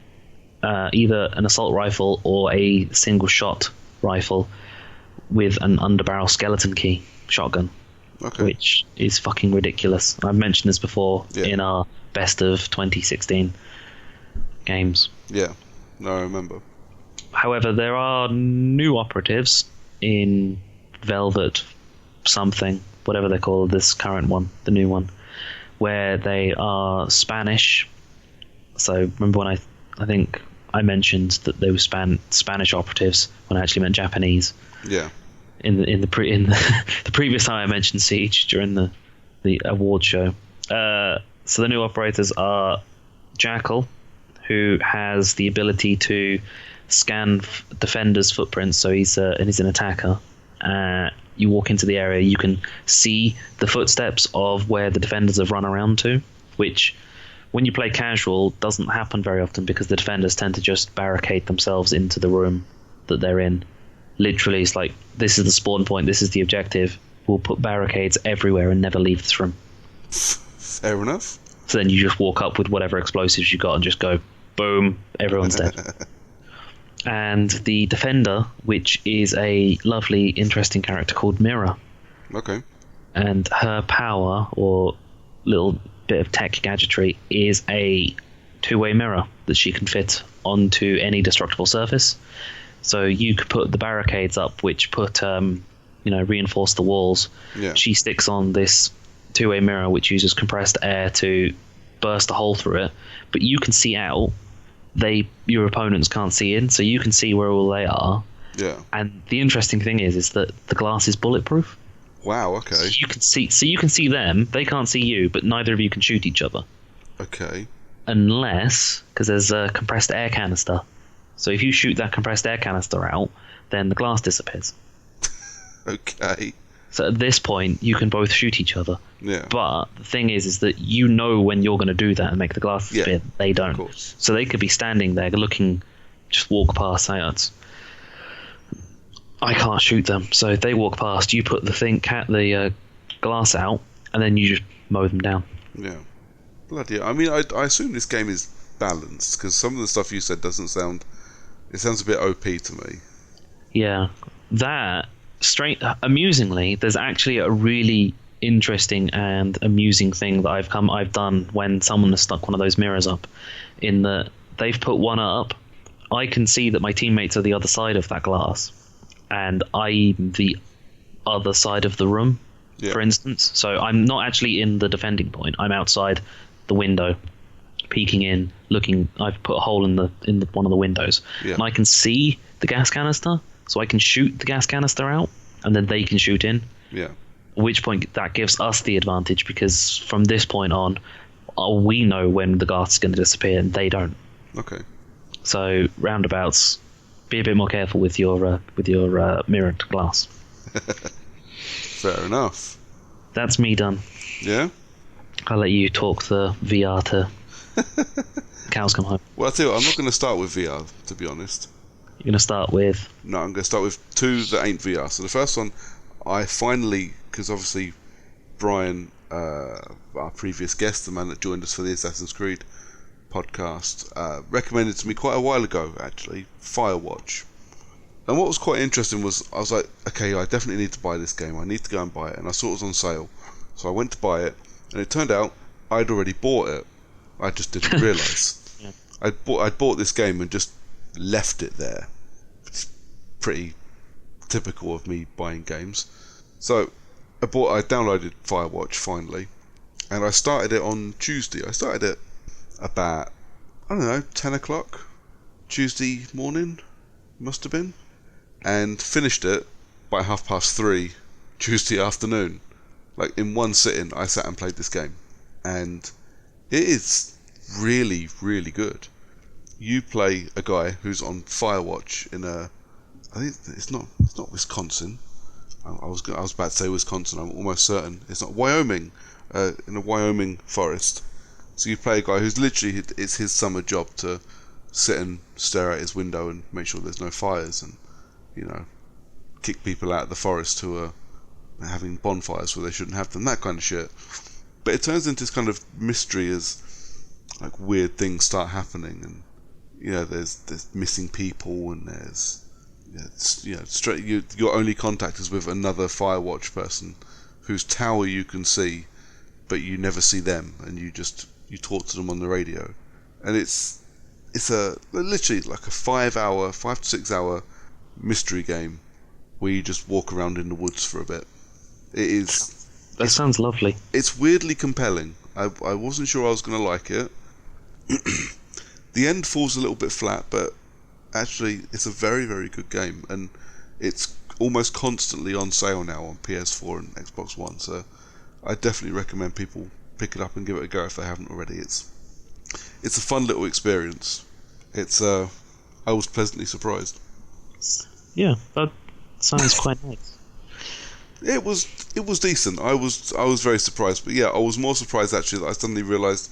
B: either an assault rifle or a single shot rifle with an underbarrel skeleton key shotgun.
A: Okay.
B: Which is fucking ridiculous. I've mentioned this before in our best of 2016 games.
A: Yeah, no, I remember.
B: However, there are new operatives in Velvet something, whatever they call this current one, the new one, where they are Spanish. So remember when I think I mentioned that they were Spanish operatives when I actually meant Japanese.
A: Yeah.
B: In the the previous time I mentioned Siege during the award show. So the new operators are Jackal, who has the ability to scan defenders' footprints. So he's an attacker. You walk into the area, you can see the footsteps of where the defenders have run around to, which, when you play casual, doesn't happen very often because the defenders tend to just barricade themselves into the room that they're in. Literally, it's like, this is the spawn point, this is the objective. We'll put barricades everywhere and never leave this room.
A: Fair enough.
B: So then you just walk up with whatever explosives you got and just go, boom, everyone's dead. And the Defender, which is a lovely, interesting character called Mira.
A: Okay.
B: And her power, or little bit of tech gadgetry, is a two-way mirror that she can fit onto any destructible surface. So you could put the barricades up, which reinforce the walls.
A: Yeah.
B: She sticks on this two-way mirror, which uses compressed air to burst a hole through it. But you can see out. Your opponents can't see in, so you can see where all they are.
A: Yeah.
B: And the interesting thing is that the glass is bulletproof.
A: Wow. Okay.
B: So you can see them. They can't see you, but neither of you can shoot each other.
A: Okay.
B: Unless, because there's a compressed air canister. So if you shoot that compressed air canister out, then the glass disappears.
A: Okay.
B: So at this point, you can both shoot each other.
A: Yeah.
B: But the thing is that you know when you're going to do that and make the glass disappear.
A: Yeah,
B: they don't.
A: of course.
B: So they could be standing there looking, just walk past. I can't shoot them. So they walk past. You put the glass out, and then you just mow them down.
A: Yeah. Bloody hell. I mean, I assume this game is balanced, because some of the stuff you said doesn't sound... It sounds a bit OP to me.
B: Yeah. Amusingly, there's actually a really interesting and amusing thing that I've done when someone has stuck one of those mirrors up, in that they've put one up. I can see that my teammates are the other side of that glass, and I'm the other side of the room, for instance. So I'm not actually in the defending point. I'm outside the window, peeking in, looking. I've put a hole in one of the windows, and I can see the gas canister. So I can shoot the gas canister out, and then they can shoot in.
A: Yeah.
B: At which point that gives us the advantage, because from this point on, we know when the glass is going to disappear, and they don't.
A: Okay.
B: So roundabouts, be a bit more careful with your mirrored glass.
A: Fair enough.
B: That's me done.
A: Yeah.
B: I'll let you talk the VR to cows come home.
A: Well, I'll tell you what, I'm not going to start with VR, to be honest.
B: You're going to start with...
A: No, I'm going to start with two that ain't VR. So the first one, I finally, because obviously Brian, our previous guest, the man that joined us for the Assassin's Creed podcast, recommended to me quite a while ago, actually, Firewatch. And what was quite interesting was, I was like, okay, I definitely need to buy this game. I need to go and buy it. And I saw it was on sale. So I went to buy it, and it turned out I'd already bought it. I just didn't realise.
B: Yeah.
A: I'd bought this game and just left it there. It's pretty typical of me buying games. So I downloaded Firewatch finally, and I started it on Tuesday. I started it about, 10 o'clock Tuesday morning, must have been, and finished it by 3:30 Tuesday afternoon. Like, in one sitting, I sat and played this game, and it is really, really good. You play a guy who's on Firewatch in I think it's not Wisconsin. I was about to say Wisconsin. I'm almost certain it's not Wyoming. In a Wyoming forest. So you play a guy who's literally, it's his summer job to sit and stare out his window and make sure there's no fires, and kick people out of the forest who are having bonfires where they shouldn't have them, that kind of shit. But it turns into this kind of mystery as like weird things start happening, and there's missing people, and there's your only contact is with another Firewatch person whose tower you can see, but you never see them, and you talk to them on the radio, and it's literally like a 5 to 6 hour mystery game where you just walk around in the woods for a bit.
B: That sounds lovely.
A: It's weirdly compelling. I wasn't sure I was going to like it, The end falls a little bit flat, but actually it's a very, very good game, and it's almost constantly on sale now on PS4 and Xbox One, so I definitely recommend people pick it up and give it a go if they haven't already. It's a fun little experience. I was pleasantly surprised.
B: Yeah, that sounds quite nice.
A: It was decent. I was very surprised, but yeah, I was more surprised actually that I suddenly realised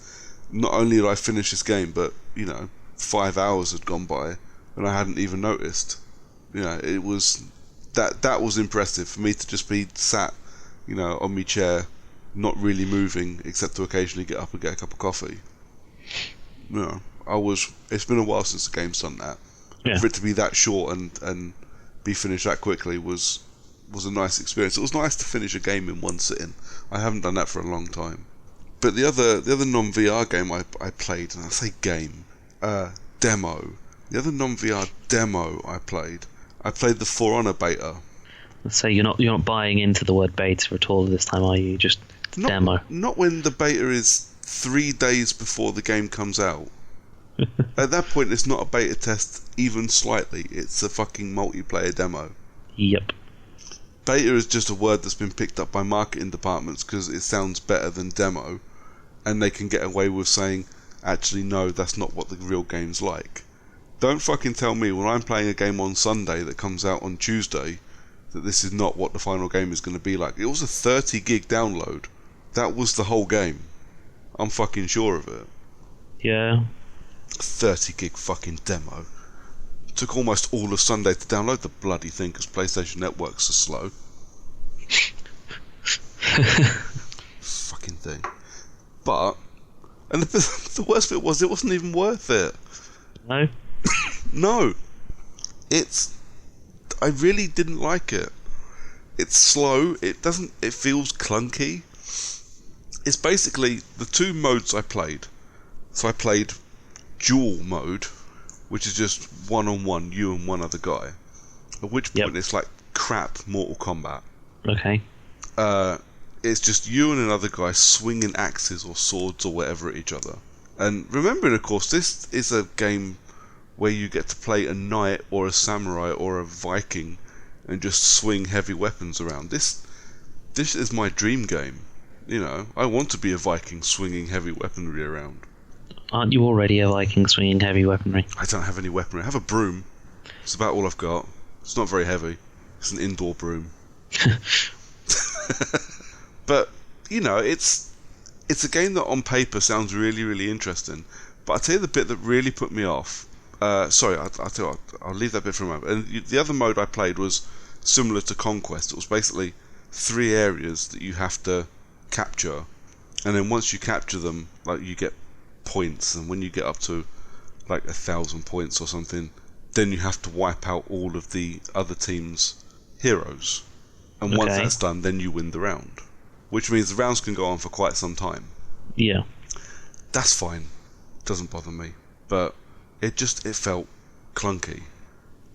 A: not only did I finish this game, but 5 hours had gone by and I hadn't even noticed. It was that was impressive for me to just be sat, on my chair, not really moving except to occasionally get up and get a cup of coffee. It's been a while since the game's done that.
B: Yeah.
A: For it to be that short and be finished that quickly was a nice experience. It was nice to finish a game in one sitting. I haven't done that for a long time. But the other non-VR game I played, and I say game, demo. The other non-VR demo I played the For Honor beta.
B: Let's say you're not buying into the word beta at all this time, are you? Just demo.
A: Not when the beta is 3 days before the game comes out. At that point, it's not a beta test even slightly. It's a fucking multiplayer demo.
B: Yep.
A: Beta is just a word that's been picked up by marketing departments because it sounds better than demo, and they can get away with saying, actually no, that's not what the real game's like. Don't fucking tell me when I'm playing a game on Sunday that comes out on Tuesday that this is not what the final game is going to be like. It was a 30 gig download. That was the whole game. I'm fucking sure of it.
B: Yeah.
A: 30 gig fucking demo. Took almost all of Sunday to download the bloody thing because PlayStation Networks are slow. Fucking thing. And the worst bit was it wasn't even worth it.
B: No?
A: No. I really didn't like it. It's slow, it feels clunky. It's basically the two modes I played. So I played dual mode, which is just one-on-one, you and one other guy. At which point it's like crap Mortal Kombat.
B: Okay.
A: It's just you and another guy swinging axes or swords or whatever at each other. And remembering, of course, this is a game where you get to play a knight or a samurai or a Viking and just swing heavy weapons around. This is my dream game. I want to be a Viking swinging heavy weaponry around.
B: Aren't you already a Viking swinging heavy weaponry?
A: I don't have any weaponry. I have a broom. It's about all I've got. It's not very heavy. It's an indoor broom. But, it's a game that on paper sounds really, really interesting. But I'll tell you the bit that really put me off. I'll tell you what, I'll leave that bit for a moment. And the other mode I played was similar to Conquest. It was basically 3 areas that you have to capture. And then once you capture them, you get points. And when you get up to 1,000 points or something, then you have to wipe out all of the other team's heroes. And once that's done, then you win the round. Which means the rounds can go on for quite some time.
B: Yeah.
A: That's fine. Doesn't bother me. But it felt clunky.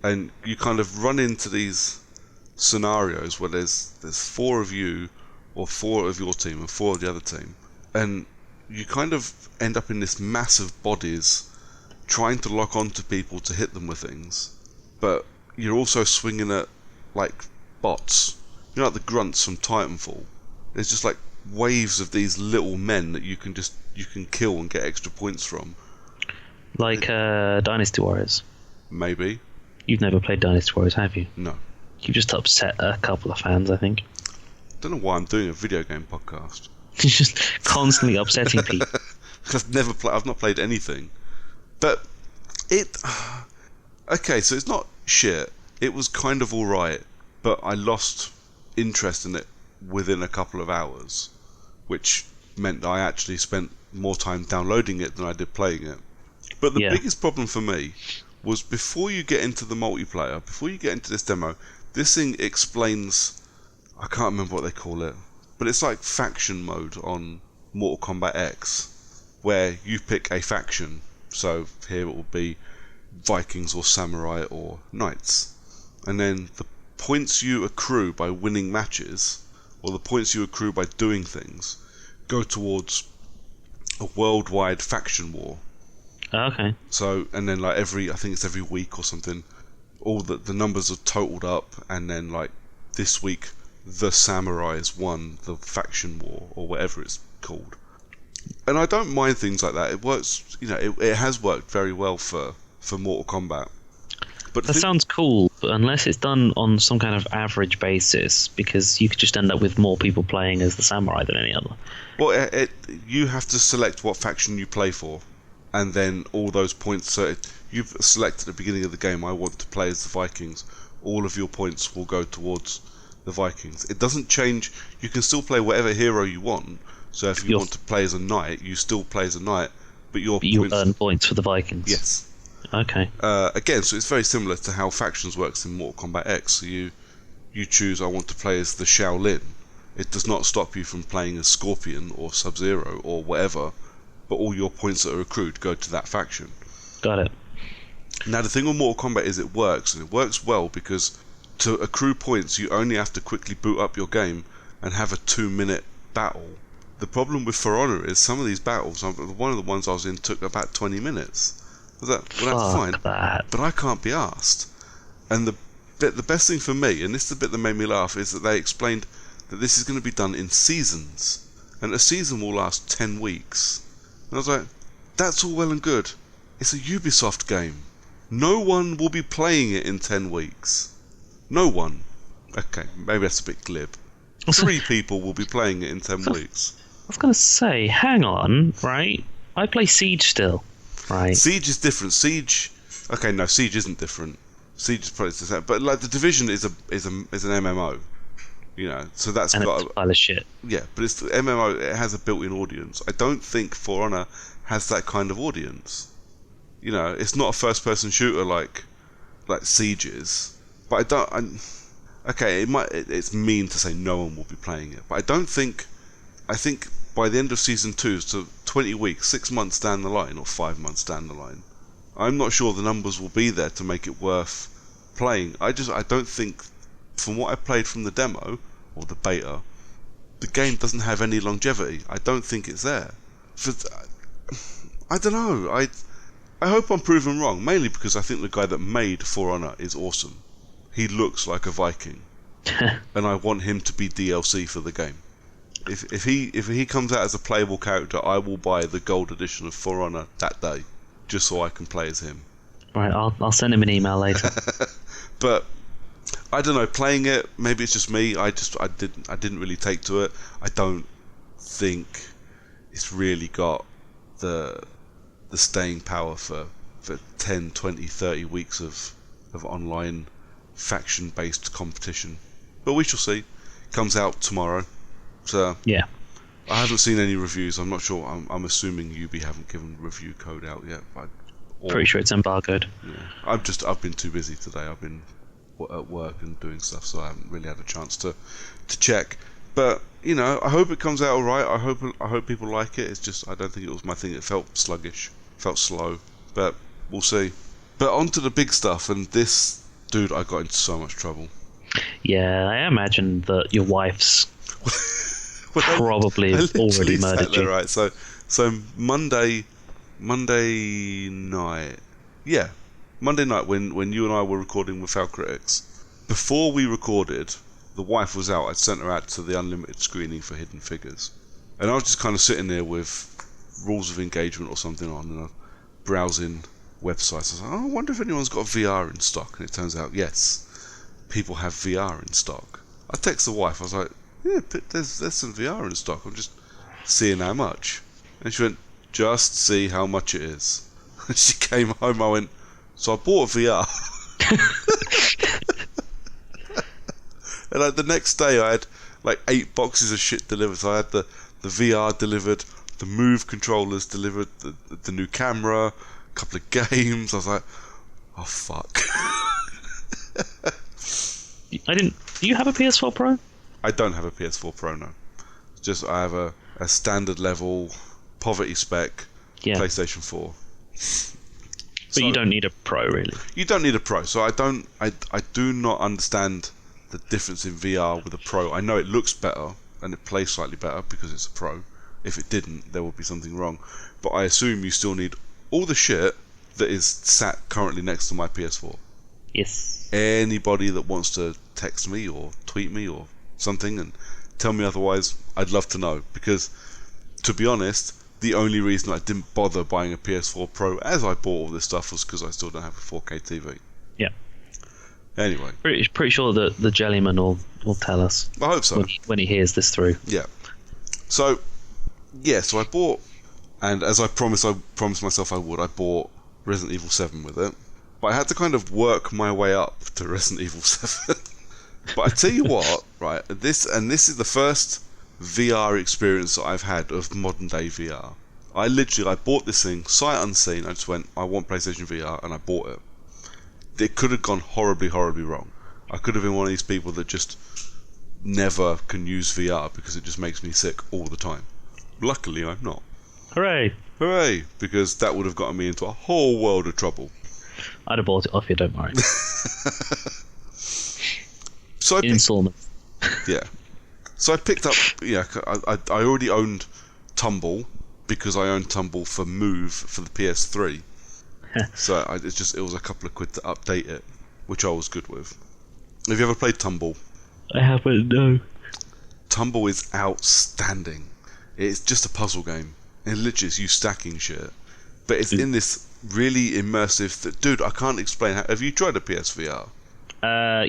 A: And you kind of run into these scenarios where there's 4 of you, or 4 of your team, and 4 of the other team. And you kind of end up in this massive bodies trying to lock onto people to hit them with things. But you're also swinging at, bots. Like the grunts from Titanfall. There's just waves of these little men that you can kill and get extra points from.
B: Like Dynasty Warriors.
A: Maybe.
B: You've never played Dynasty Warriors, have you?
A: No.
B: You just upset a couple of fans, I think.
A: Don't know why I'm doing a video game podcast.
B: You're just constantly upsetting people.
A: I've not played anything. But okay, so it's not shit. It was kind of alright, but I lost interest in it within a couple of hours, which meant that I actually spent more time downloading it than I did playing it. But the biggest problem for me was before you get into the multiplayer, before you get into this demo, this thing explains, I can't remember what they call it, but it's like faction mode on Mortal Kombat X, where you pick a faction. So here it will be Vikings or Samurai or Knights. And then the points you accrue by winning matches, or the points you accrue by doing things, go towards a worldwide faction war.
B: Okay.
A: So, and then like I think it's every week or something, all the numbers are totaled up, and then like this week, the samurais won the faction war or whatever it's called. And I don't mind things like that. It works, it has worked very well for Mortal Kombat. But
B: That sounds cool, but unless it's done on some kind of average basis, because you could just end up with more people playing as the samurai than any other.
A: well, you have to select what faction you play for, and then all those points. So you've selected at the beginning of the game, I want to play as the Vikings. All of your points will go towards the Vikings. It doesn't change. You can still play whatever hero you want. So if you want to play as a knight, you still play as a knight, but you
B: earn points for the Vikings.
A: Yes.
B: Okay.
A: Again, so it's very similar to how factions works in Mortal Kombat X. So you choose, I want to play as the Shaolin. It does not stop you from playing as Scorpion or Sub-Zero or whatever, but all your points that are accrued go to that faction.
B: Got it.
A: Now the thing with Mortal Kombat is it works, and it works well because to accrue points you only have to quickly boot up your game and have a 2-minute battle. The problem with For Honor is some of these battles, one of the ones I was in took about 20 minutes. That's fine, but I can't be asked. And the best thing for me, and this is the bit that made me laugh, is that they explained that this is going to be done in seasons, and a season will last 10 weeks. And I was like, that's all well and good. It's a Ubisoft game. No one will be playing it in 10 weeks. No one. Okay, maybe that's a bit glib. 3 people will be playing it in 10 weeks.
B: I was going to say, hang on, right? I play Siege still, right?
A: Siege is different. Siege isn't different. Siege is probably the same, but like the Division is an MMO, so that's
B: and
A: got
B: it's a pile of shit.
A: Yeah, but it's the MMO. It has a built-in audience. I don't think For Honor has that kind of audience. It's not a first-person shooter like Siege is, but I don't. It's mean to say no one will be playing it, but I don't think. I think by the end of season 2, so 20 weeks, 6 months down the line, or 5 months down the line, I'm not sure the numbers will be there to make it worth playing. I don't think, from what I played from the demo, or the beta, the game doesn't have any longevity. I don't think it's there. I don't know. I hope I'm proven wrong, mainly because I think the guy that made For Honor is awesome. He looks like a Viking, and I want him to be DLC for the game. If he comes out as a playable character, I will buy the gold edition of For Honor that day, just so I can play as him.
B: Right, I'll send him an email later.
A: But I don't know. Playing it, maybe it's just me. I didn't really take to it. I don't think it's really got the staying power for 10, 20, 30 weeks of online faction-based competition. But we shall see. Comes out tomorrow. So
B: yeah,
A: I haven't seen any reviews. I'm not sure. I'm assuming Ubi haven't given review code out yet.
B: Pretty sure it's embargoed.
A: Yeah. I've been too busy today. I've been at work and doing stuff, so I haven't really had a chance to check. But I hope it comes out all right. I hope people like it. It's just I don't think it was my thing. It felt sluggish, felt slow. But we'll see. But on to the big stuff. And this dude, I got into so much trouble.
B: Yeah, I imagine that your wife's probably already murdered you.
A: Right. So Monday night. Yeah, Monday night when you and I were recording with Foul Critics. Before we recorded, the wife was out. I'd sent her out to the unlimited screening for Hidden Figures, and I was just kind of sitting there with Rules of Engagement or something on, and browsing websites. I was like, I wonder if anyone's got VR in stock, and it turns out yes, people have VR in stock. I text the wife. I was like, yeah, there's some VR in stock. I'm just seeing how much. And she went, just see how much it is. And she came home. I went, so I bought a VR. And the next day I had like 8 boxes of shit delivered. So I had the VR delivered, the Move controllers delivered, the new camera, a couple of games. I was like, oh fuck.
B: Do you have a PS4 Pro?
A: I don't have a PS4 Pro, no. Just I have a standard level poverty spec PlayStation 4.
B: But you don't need a Pro, really.
A: You don't need a Pro. So I do not understand the difference in VR with a Pro. I know it looks better and it plays slightly better because it's a Pro. If it didn't, there would be something wrong. But I assume you still need all the shit that is sat currently next to my PS4.
B: Yes.
A: Anybody that wants to text me or tweet me or something and tell me otherwise, I'd love to know, because to be honest, the only reason I didn't bother buying a PS4 Pro as I bought all this stuff was because I still don't have a 4K TV.
B: Yeah.
A: Anyway,
B: Pretty sure that the Jellyman will tell us.
A: I hope so.
B: When he hears this through.
A: Yeah. So I bought, and as I promised myself I would, I bought Resident Evil 7 with it. But I had to kind of work my way up to Resident Evil 7. But I tell you what, right, this is the first VR experience that I've had of modern day VR. I bought this thing, sight unseen. I just went, I want PlayStation VR, and I bought it. It could have gone horribly, horribly wrong. I could have been one of these people that just never can use VR because it just makes me sick all the time. Luckily, I'm not.
B: Hooray!
A: Hooray! Because that would have gotten me into a whole world of trouble.
B: I'd have bought it off you, don't worry.
A: So
B: Installments.
A: Yeah. So I picked up. Yeah, I already owned Tumble because I owned Tumble for Move for the PS3. So it was a couple of quid to update it, which I was good with. Have you ever played Tumble?
B: I haven't, no.
A: Tumble is outstanding. It's just a puzzle game. It literally is you stacking shit. But it's in this really immersive... Dude, I can't explain how... Have you tried a PSVR?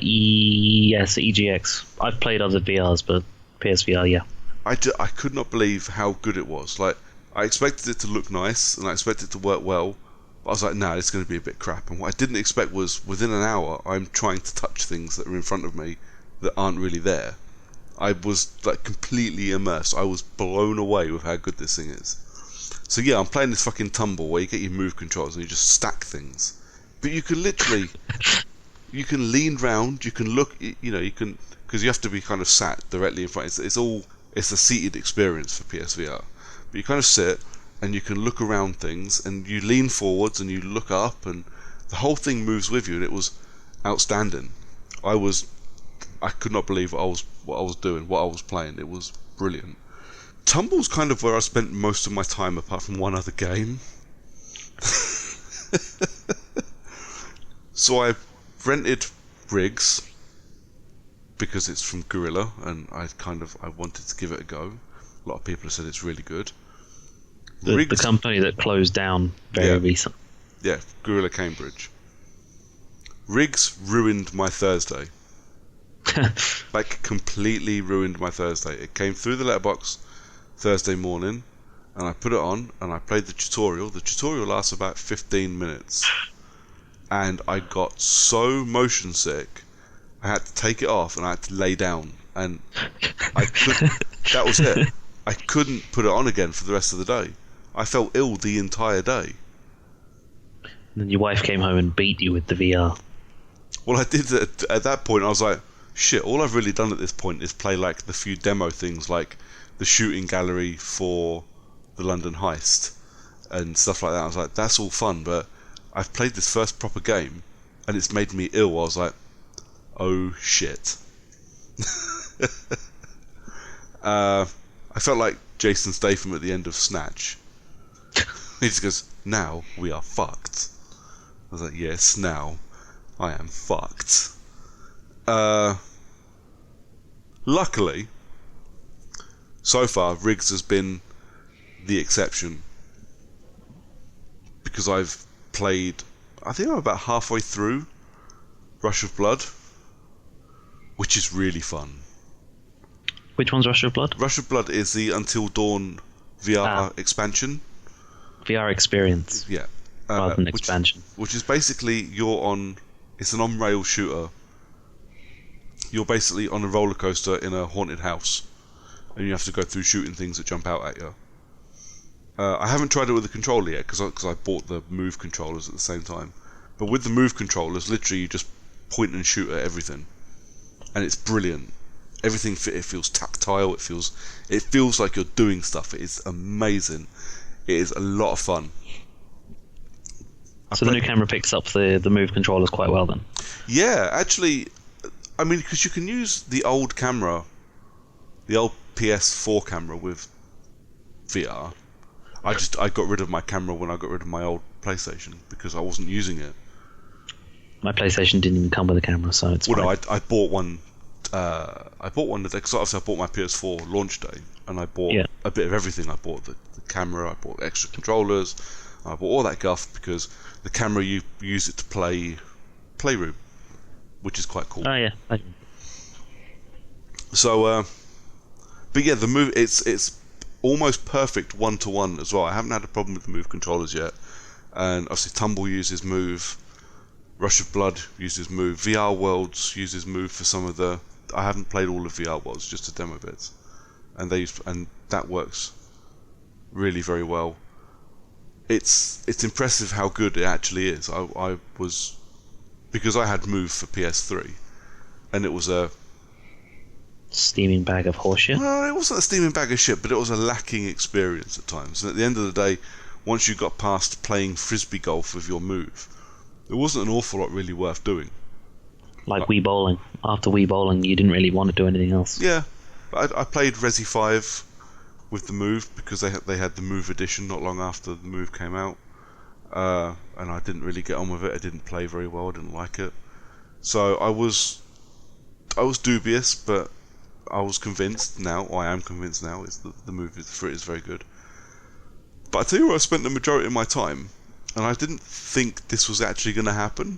B: Yes, EGX. I've played other VRs, but PSVR, yeah.
A: I could not believe how good it was. Like, I expected it to look nice, and I expected it to work well. But I was like, nah, it's going to be a bit crap. And what I didn't expect was, within an hour, I'm trying to touch things that are in front of me that aren't really there. I was like completely immersed. I was blown away with how good this thing is. So yeah, I'm playing this fucking Tumble where you get your move controls and you just stack things. But you can literally, you can lean round, you can look, you know, you can, because you have to be kind of sat directly in front. It's a seated experience for PSVR. But you kind of sit and you can look around things and you lean forwards and you look up and the whole thing moves with you, and it was outstanding. I could not believe what I was doing, what I was playing. It was brilliant. Tumble's kind of where I spent most of my time, apart from one other game. So I rented Rigs because it's from Guerrilla, and I wanted to give it a go. A lot of people have said it's really good.
B: The company that closed down very recent.
A: Yeah, Guerrilla Cambridge. Rigs ruined my Thursday. Like, completely ruined my Thursday. It came through the letterbox Thursday morning, and I put it on, and I played the tutorial. The tutorial lasts about 15 minutes. And I got so motion sick, I had to take it off, and I had to lay down. And that was it. I couldn't put it on again for the rest of the day. I felt ill the entire day.
B: And then your wife came home and beat you with the VR.
A: Well, I did. At that point, I was like, shit, all I've really done at this point is play like the few demo things, like the shooting gallery for the London Heist and stuff like that. I was like, that's all fun, but I've played this first proper game and it's made me ill. I was like, oh shit. I felt like Jason Statham at the end of Snatch. He just goes, now we are fucked. I was like, yes, now I am fucked. Luckily, so far, Rigs has been the exception. Because I've played, I think I'm about halfway through Rush of Blood, which is really fun.
B: Which one's Rush of Blood?
A: Rush of Blood is the Until Dawn VR expansion.
B: VR experience.
A: Yeah.
B: Rather than expansion.
A: Which is basically, it's an on-rail shooter. You're basically on a roller coaster in a haunted house, and you have to go through shooting things that jump out at you. I haven't tried it with the controller yet, because I bought the Move controllers at the same time. But with the Move controllers, literally you just point and shoot at everything. And it's brilliant. Everything, it feels tactile, it feels like you're doing stuff. It is amazing. It is a lot of fun.
B: So the new camera picks up the Move controllers quite well then?
A: Yeah, actually, I mean, because you can use the old camera, the old PS4 camera with VR. I got rid of my camera when I got rid of my old PlayStation because I wasn't using it.
B: My PlayStation didn't even come with a camera, so it's fine.
A: No, I bought one. I bought one because obviously I bought my PS4 launch day, and I bought a bit of everything. I bought the camera, I bought extra controllers, I bought all that guff because the camera you use it to play Playroom, which is quite cool.
B: Oh yeah.
A: So, but yeah, the Move it's almost perfect one-to-one as well. I haven't had a problem with the Move controllers yet, and obviously Tumble uses Move. Rush of Blood uses Move. VR Worlds uses Move for some of the. I haven't played all of VR Worlds, just the demo bits, and that works really very well. It's impressive how good it actually is. I was, because I had Move for PS3, and it was a
B: steaming bag of horseshit.
A: Well, it wasn't a steaming bag of shit, but it was a lacking experience at times. And at the end of the day, once you got past playing frisbee golf with your Move, there wasn't an awful lot really worth doing.
B: Like Wii Bowling. After Wii Bowling, you didn't really want to do anything else.
A: Yeah, I played Resi 5 with the Move because they had the Move edition not long after the Move came out, and I didn't really get on with it. I didn't play very well. I didn't like it, so I was dubious, but I was convinced now. Or I am convinced now. Is that the Move for it is very good. But I tell you where I spent the majority of my time. And I didn't think this was actually going to happen.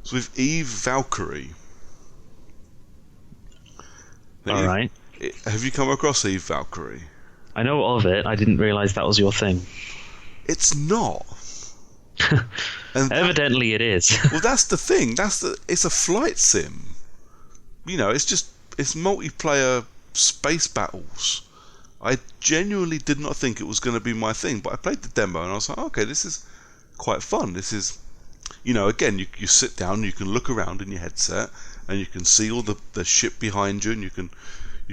A: So with Eve Valkyrie.
B: Alright.
A: Have you come across Eve Valkyrie?
B: I know of it. I didn't realise that was your thing.
A: It's not. And
B: evidently it is.
A: Well, that's the thing. It's a flight sim. It's multiplayer space battles. I genuinely did not think it was going to be my thing, but I played the demo and I was like, okay, this is quite fun. This is, again, you sit down, you can look around in your headset, and you can see all the shit behind you, and you can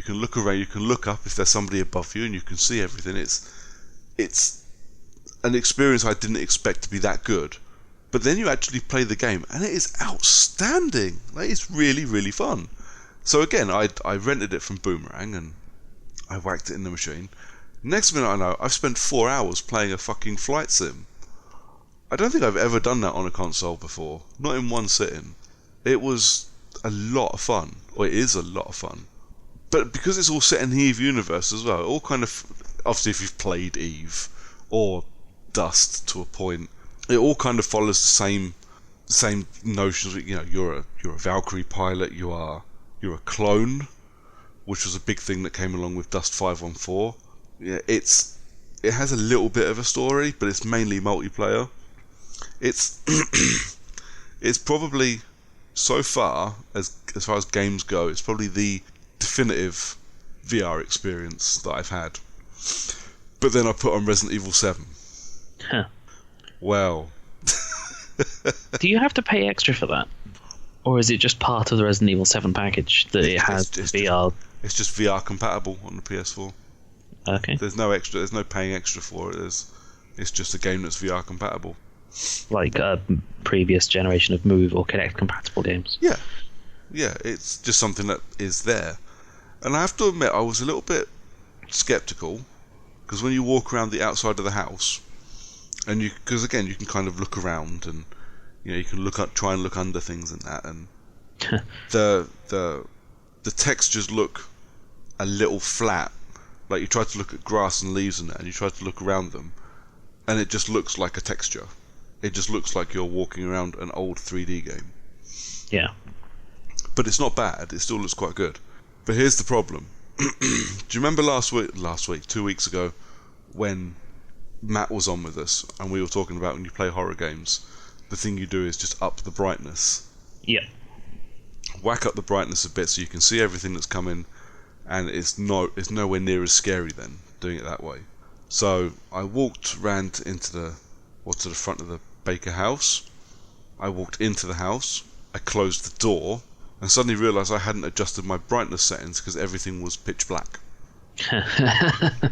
A: look around, you can look up if there's somebody above you, and you can see everything. It's an experience I didn't expect to be that good. But then you actually play the game, and it is outstanding. Like, it's really, really fun. So again, I rented it from Boomerang, and I whacked it in the machine. Next minute I know, I've spent 4 hours playing a fucking flight sim. I don't think I've ever done that on a console before. Not in one sitting. It was a lot of fun. Or it is a lot of fun. But because it's all set in the Eve universe as well, it all kind of... Obviously, if you've played Eve, or Dust to a point, it all kind of follows the same notions. You're a Valkyrie pilot, you're a clone, which was a big thing that came along with Dust 514. Yeah, it has a little bit of a story, but it's mainly multiplayer. It's probably, so far as far as games go, it's probably the definitive VR experience that I've had. But then I put on Resident Evil 7.
B: Huh.
A: Well.
B: Do you have to pay extra for that? Or is it just part of the Resident Evil 7 package that it has VR?
A: It's just VR compatible on the PS4.
B: Okay.
A: There's no paying extra for it. It's just a game that's VR compatible.
B: Like a previous generation of Move or Kinect compatible games.
A: Yeah, it's just something that is there. And I have to admit, I was a little bit skeptical, because when you walk around the outside of the house, and because again you can kind of look around, and you can try and look under things and that, and the textures look a little flat. Like you try to look at grass and leaves and that, and you try to look around them, and it just looks like a texture. It just looks like you're walking around an old 3D game.
B: Yeah.
A: But it's not bad. It still looks quite good. But here's the problem. Do you remember last week, 2 weeks ago, when Matt was on with us, and we were talking about when you play horror games, the thing you do is just up the brightness.
B: Yeah.
A: Whack up the brightness a bit so you can see everything that's coming, and it's nowhere near as scary then, doing it that way. So I walked round into the front of the Baker house. I walked into the house, I closed the door, and suddenly realised I hadn't adjusted my brightness settings because everything was pitch black.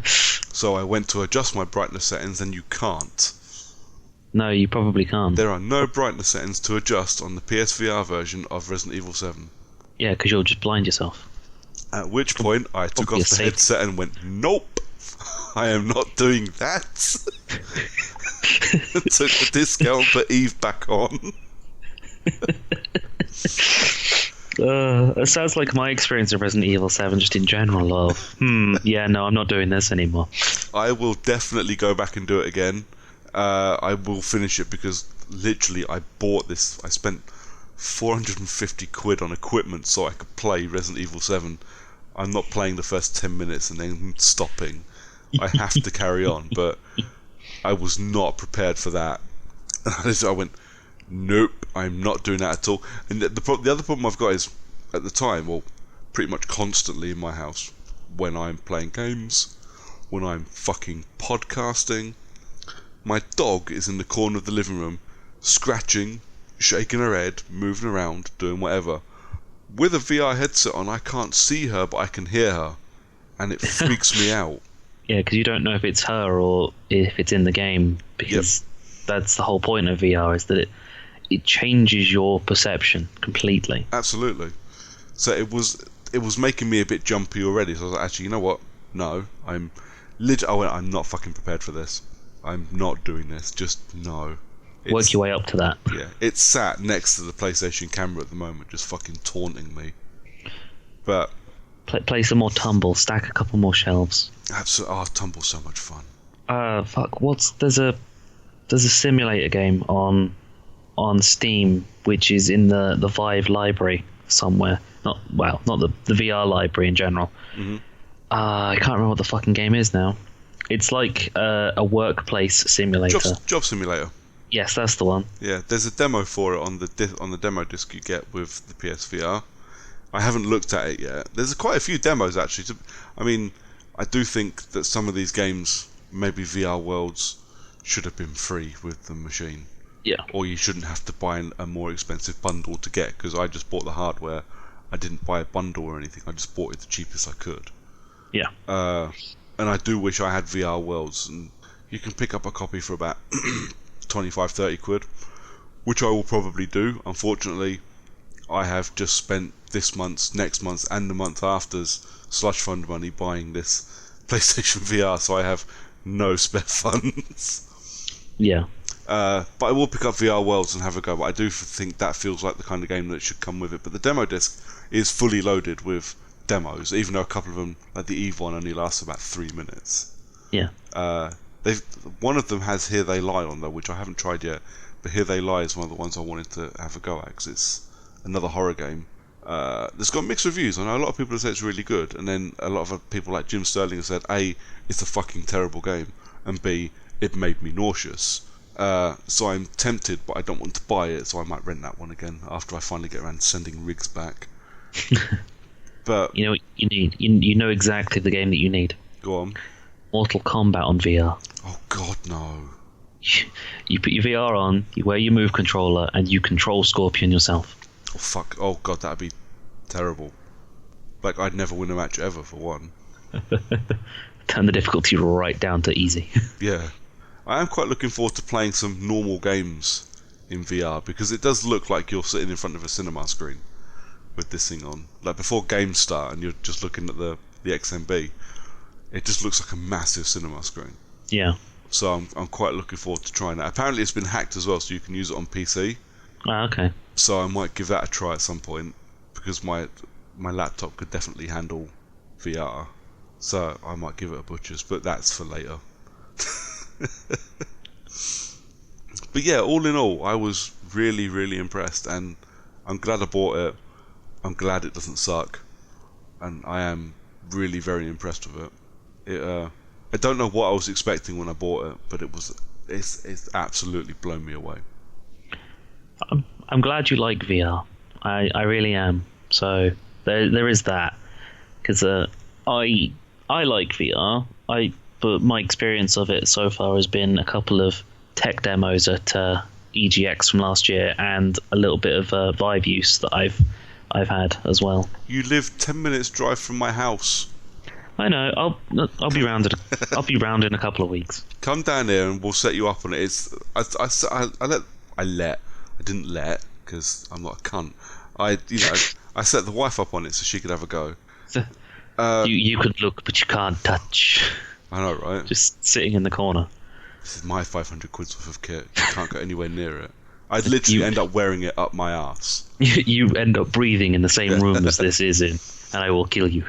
A: So I went to adjust my brightness settings, and you can't.
B: No, you probably can't.
A: There are no brightness settings to adjust on the PSVR version of Resident Evil 7.
B: Yeah, because you'll just blind yourself.
A: At which point I took off the headset and went, nope, I am not doing that. Took the discount, put Eve back on.
B: It sounds like my experience of Resident Evil 7 just in general of, yeah, no, I'm not doing this anymore.
A: I will definitely go back and do it again. I will finish it because literally I bought this. I spent 450 quid on equipment so I could play Resident Evil 7. I'm not playing the first 10 minutes and then stopping. I have to carry on, but I was not prepared for that. I went, nope, I'm not doing that at all. And the other problem I've got is, at the time, well, pretty much constantly in my house, when I'm playing games, when I'm fucking podcasting, my dog is in the corner of the living room, scratching, shaking her head, moving around, doing whatever. With a VR headset on, I can't see her, but I can hear her, and it freaks me out.
B: Yeah, because you don't know if it's her or if it's in the game, because that's the whole point of VR, is that it changes your perception completely.
A: Absolutely. So it was making me a bit jumpy already. So I was like, actually, you know what? No, I'm not fucking prepared for this. I'm not doing this. Just no.
B: Work your way up to that.
A: Yeah, it's sat next to the PlayStation camera at the moment, just fucking taunting me. But
B: play some more Tumble, stack a couple more shelves.
A: Absolutely, Tumble's so much fun.
B: Fuck, there's a simulator game on Steam which is in the Vive library somewhere. Not the VR library in general.
A: Mm-hmm.
B: I can't remember what the fucking game is now. It's like a workplace simulator.
A: Job simulator.
B: Yes, that's the one.
A: Yeah, there's a demo for it on the demo disc you get with the PSVR. I haven't looked at it yet. There's quite a few demos actually. I mean, I do think that some of these games, maybe VR Worlds, should have been free with the machine.
B: Yeah.
A: Or you shouldn't have to buy a more expensive bundle to get, because I just bought the hardware. I didn't buy a bundle or anything. I just bought it the cheapest I could.
B: Yeah.
A: And I do wish I had VR Worlds, and you can pick up a copy for about 25-30 quid, which I will probably do. Unfortunately, I have just spent this month's, next month's, and the month after's slush fund money buying this PlayStation VR, so I have no spare funds.
B: Yeah.
A: But I will pick up VR Worlds and have a go. But I do think that feels like the kind of game that should come with it. But the demo disc is fully loaded with demos, even though a couple of them, like the Eve one, only lasts about 3 minutes.
B: Yeah.
A: One of them has Here They Lie on though, which I haven't tried yet. But Here They Lie is one of the ones I wanted to have a go at, because it's another horror game. There's got mixed reviews. I know a lot of people have said it's really good, and then a lot of people like Jim Sterling have said, A, it's a fucking terrible game, and B, it made me nauseous. So I'm tempted, but I don't want to buy it, so I might rent that one again after I finally get around to sending rigs back. But
B: you know what you need? You know exactly the game that you need.
A: Go on.
B: Mortal Kombat on VR.
A: Oh God, no.
B: You put your VR on, you wear your Move controller, and you control Scorpion yourself.
A: Oh fuck! Oh God, that'd be terrible. Like, I'd never win a match ever, for one.
B: Turn the difficulty right down to easy.
A: Yeah. I am quite looking forward to playing some normal games in VR, because it does look like you're sitting in front of a cinema screen with this thing on. Like, before games start and you're just looking at the XMB, it just looks like a massive cinema screen.
B: Yeah.
A: So I'm quite looking forward to trying that. Apparently it's been hacked as well, so you can use it on PC.
B: Ah, okay.
A: So I might give that a try at some point, because my laptop could definitely handle VR. So I might give it a butcher's, but that's for later. But yeah, all in all, I was really, really impressed, and I'm glad I bought it. I'm glad it doesn't suck, and I am really very impressed with it. I don't know what I was expecting when I bought it, but it's absolutely blown me away.
B: I'm glad you like VR. I really am. So there is that, because I like VR. But my experience of it so far has been a couple of tech demos at EGX from last year, and a little bit of Vive use that I've had as well.
A: You live 10 minutes drive from my house.
B: I know. I'll be round. I'll be round in a couple of weeks.
A: Come down here and we'll set you up on it. I didn't let, because I'm not a cunt. I set the wife up on it so she could have a go.
B: You could look, but you can't touch.
A: I know, right?
B: Just sitting in the corner.
A: this is my 500 quid's worth of kit. You can't go anywhere near it. I'd literally end up wearing it up my arse.
B: You end up breathing in the same room as this is in, and I will kill you.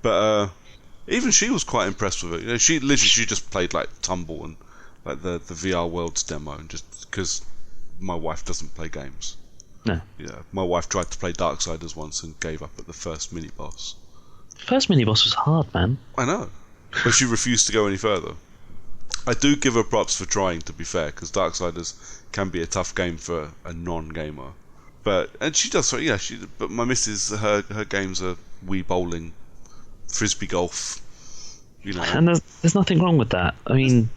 A: But even she was quite impressed with it. She just played like Tumble and like the VR Worlds demo, and just because my wife doesn't play games.
B: No.
A: Yeah, my wife tried to play Darksiders once and gave up at the first mini boss.
B: The first mini boss was hard, man.
A: I know, but she refused to go any further. I do give her props for trying, to be fair, because Darksiders can be a tough game for a non-gamer. And she does, yeah. But my missus, her games are Wii bowling, frisbee golf.
B: And there's nothing wrong with that. I mean,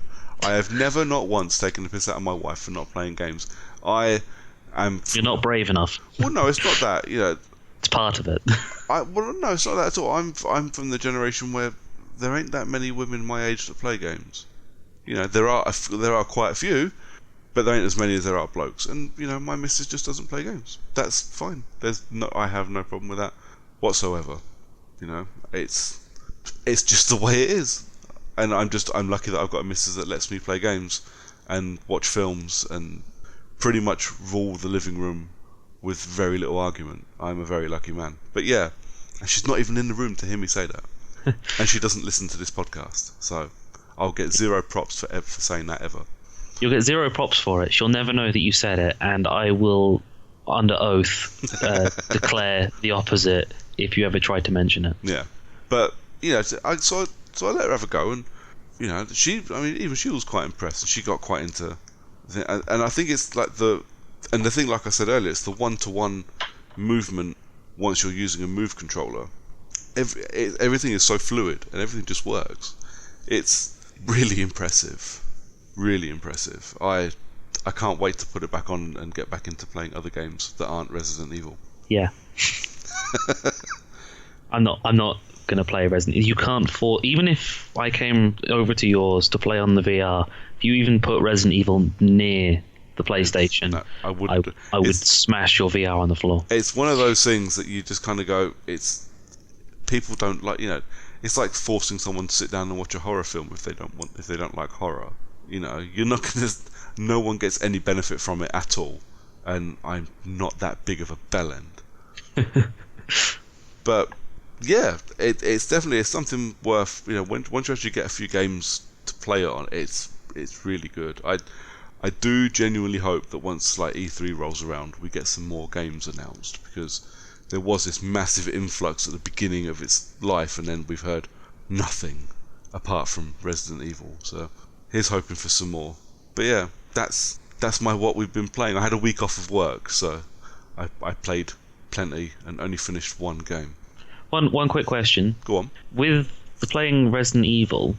A: I have never, not once, taken the piss out of my wife for not playing games. You're
B: not brave enough.
A: Well, no, it's not that.
B: It's part of it.
A: No, it's not that at all. I'm from the generation where there ain't that many women my age that play games. There are quite a few, but there ain't as many as there are blokes. And my missus just doesn't play games. That's fine. I have no problem with that whatsoever. It's just the way it is. And I'm lucky that I've got a missus that lets me play games and watch films and pretty much rule the living room with very little argument. I'm a very lucky man. But yeah, and she's not even in the room to hear me say that. And she doesn't listen to this podcast, so I'll get zero props for saying that ever.
B: You'll get zero props for it. She'll never know that you said it, and I will, under oath, declare the opposite if you ever try to mention it.
A: Yeah, but so I let her have a go, and even she was quite impressed, and she got quite into. And I think it's like the thing, like I said earlier, it's the one-to-one movement once you're using a Move controller. Everything is so fluid and everything just works. It's really impressive. Really impressive. I can't wait to put it back on and get back into playing other games that aren't Resident Evil.
B: Yeah. I'm not going to play Resident Evil. You can't even if I came over to yours to play on the VR, if you even put Resident Evil near the PlayStation,
A: no, I wouldn't.
B: I would smash your VR on the floor.
A: It's one of those things that you just kind of go, people don't like, it's like forcing someone to sit down and watch a horror film if they don't like horror. You're not going to, no one gets any benefit from it at all, and I'm not that big of a bellend. But yeah, it's definitely something worth, once you actually get a few games to play it on, it's really good. I do genuinely hope that once like E3 rolls around, we get some more games announced, because there was this massive influx at the beginning of its life, and then we've heard nothing apart from Resident Evil. So here's hoping for some more. But yeah, that's what we've been playing. I had a week off of work, so I played plenty and only finished one game.
B: One quick question.
A: Go on.
B: With the playing Resident Evil,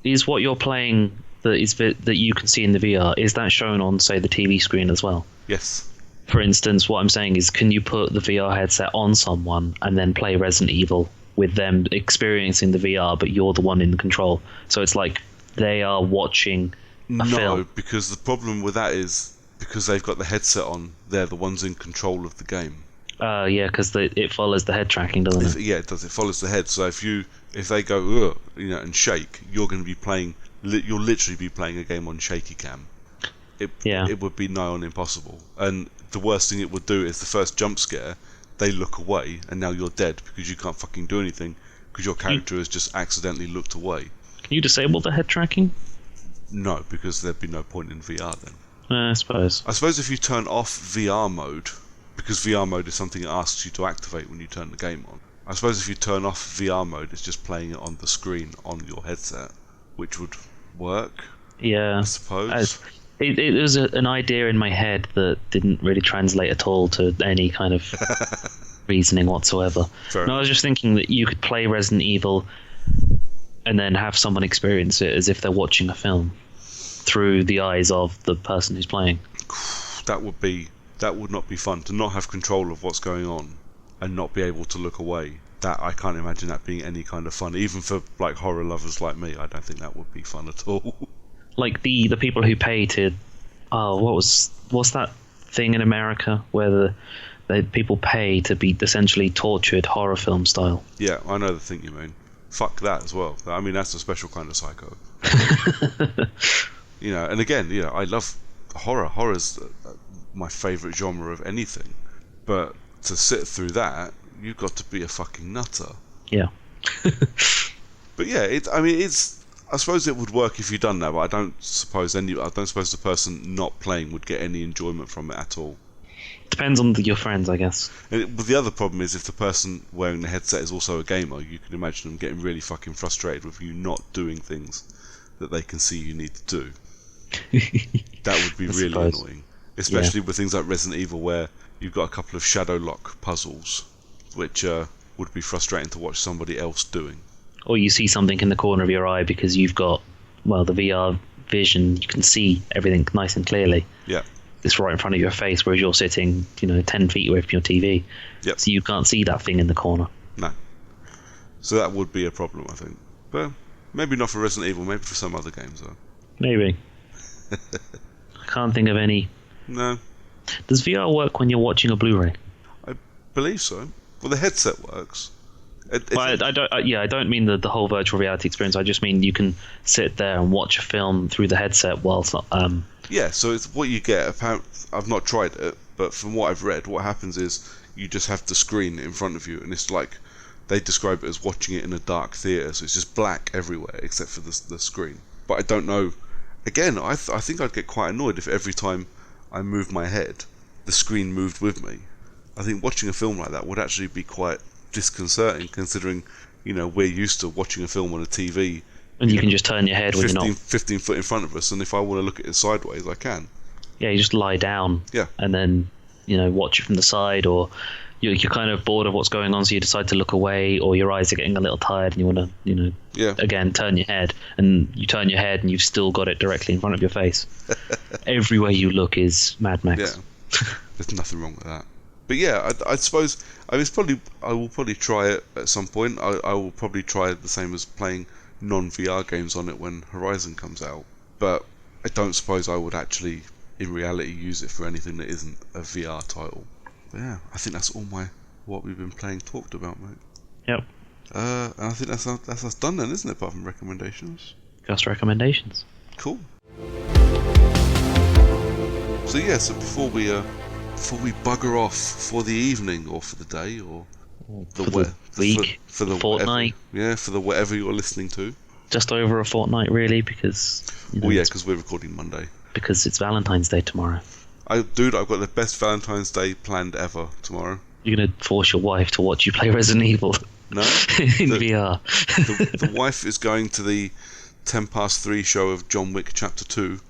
B: is what you're playing that you can see in the VR, is that shown on, say, the TV screen as well?
A: Yes.
B: For instance, what I'm saying is, can you put the VR headset on someone and then play Resident Evil with them experiencing the VR, but you're the one in the control? So it's like they are watching a film.
A: No, because the problem with that is, because they've got the headset on, they're the ones in control of the game.
B: Yeah, because it follows the head tracking, doesn't it?
A: Yeah, it does. It follows the head. So if they go, ugh, and shake, you're going to be playing. You'll literally be playing a game on shaky cam. It would be nigh on impossible. And the worst thing it would do is the first jump scare, they look away, and now you're dead because you can't fucking do anything because your character has just accidentally looked away.
B: Can you disable the head tracking?
A: No, because there'd be no point in VR then.
B: I suppose.
A: I suppose if you turn off VR mode, because VR mode is something it asks you to activate when you turn the game on. I suppose if you turn off VR mode, it's just playing it on the screen on your headset, which would work.
B: Yeah,
A: I suppose.
B: It was an idea in my head that didn't really translate at all to any kind of reasoning whatsoever. No, I was just thinking that you could play Resident Evil and then have someone experience it as if they're watching a film through the eyes of the person who's playing.
A: That would not be fun, to not have control of what's going on and not be able to look away. That, I can't imagine that being any kind of fun, even for like horror lovers like me. I don't think that would be fun at all.
B: Like the people who pay to, what's that thing in America where the people pay to be essentially tortured horror film style?
A: Yeah, I know the thing you mean. Fuck that as well. I mean, that's a special kind of psycho. And again, I love horror. Horror's my favourite genre of anything. But to sit through that, you've got to be a fucking nutter.
B: Yeah.
A: But yeah, I suppose it would work if you'd done that, but I don't suppose the person not playing would get any enjoyment from it at all.
B: Depends on your friends, I guess.
A: But the other problem is if the person wearing the headset is also a gamer, you can imagine them getting really fucking frustrated with you not doing things that they can see you need to do. That would be really annoying. Especially with things like Resident Evil, where you've got a couple of shadow lock puzzles, which would be frustrating to watch somebody else doing.
B: Or you see something in the corner of your eye because you've got, the VR vision, you can see everything nice and clearly.
A: Yeah.
B: It's right in front of your face, whereas you're sitting, 10 feet away from your TV.
A: Yep.
B: So you can't see that thing in the corner.
A: No. So that would be a problem, I think. But maybe not for Resident Evil, maybe for some other games, though.
B: Maybe. I can't think of any.
A: No.
B: Does VR work when you're watching a Blu-ray?
A: I believe so. Well, the headset works.
B: I don't mean the whole virtual reality experience. I just mean you can sit there and watch a film through the headset whilst.
A: Yeah, so it's what you get. I've not tried it, but from what I've read, what happens is you just have the screen in front of you, and it's like they describe it as watching it in a dark theatre. So it's just black everywhere except for the screen. But I don't know. Again, I think I'd get quite annoyed if every time I moved my head, the screen moved with me. I think watching a film like that would actually be quite disconcerting, considering we're used to watching a film on a TV,
B: and you can just turn your head when you're not
A: 15 foot in front of us, and if I want to look at it sideways, I can.
B: Yeah, you just lie down.
A: Yeah.
B: And then watch it from the side, or you're kind of bored of what's going on, so you decide to look away, or your eyes are getting a little tired, and you want to again turn your head, and you turn your head, and you've still got it directly in front of your face. Everywhere you look is Mad Max.
A: Yeah. There's nothing wrong with that. But yeah, I suppose I will probably try it at some point. I will probably try the same as playing non-VR games on it when Horizon comes out. But I don't suppose I would actually, in reality, use it for anything that isn't a VR title. But yeah, I think that's all what we've been playing talked about, mate.
B: Yep.
A: And I think that's us done then, isn't it? Apart from recommendations.
B: Just recommendations.
A: Cool. So yeah, before we bugger off for the evening or for the day or
B: the week,
A: for the
B: fortnight,
A: for the whatever you're listening to.
B: Just over a fortnight, really, because.
A: Because we're recording Monday.
B: Because it's Valentine's Day tomorrow.
A: I've got the best Valentine's Day planned ever tomorrow.
B: You're gonna force your wife to watch you play Resident Evil.
A: No.
B: in VR.
A: The wife is going to the 3:10 show of John Wick Chapter 2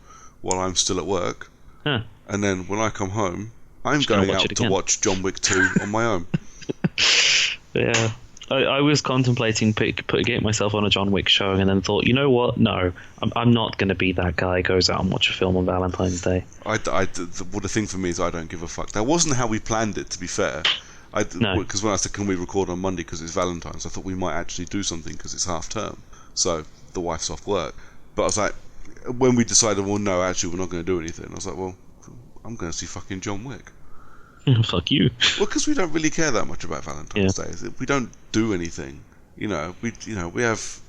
A: while I'm still at work.
B: Huh.
A: And then when I come home, I'm going out to watch John Wick 2 on my own.
B: Yeah. I was contemplating putting myself on a John Wick show, and then thought, you know what? No, I'm not going to be that guy who goes out and watch a film on Valentine's Day.
A: The thing for me is I don't give a fuck. That wasn't how we planned it, to be fair.
B: No.
A: Because when I said, can we record on Monday because it's Valentine's, I thought we might actually do something because it's half term. So the wife's off work. But I was like, when we decided, well, no, actually, we're not going to do anything, I was like, well, I'm going to see fucking John Wick.
B: Fuck you.
A: Well, because we don't really care that much about Valentine's Day. We don't do anything. We have,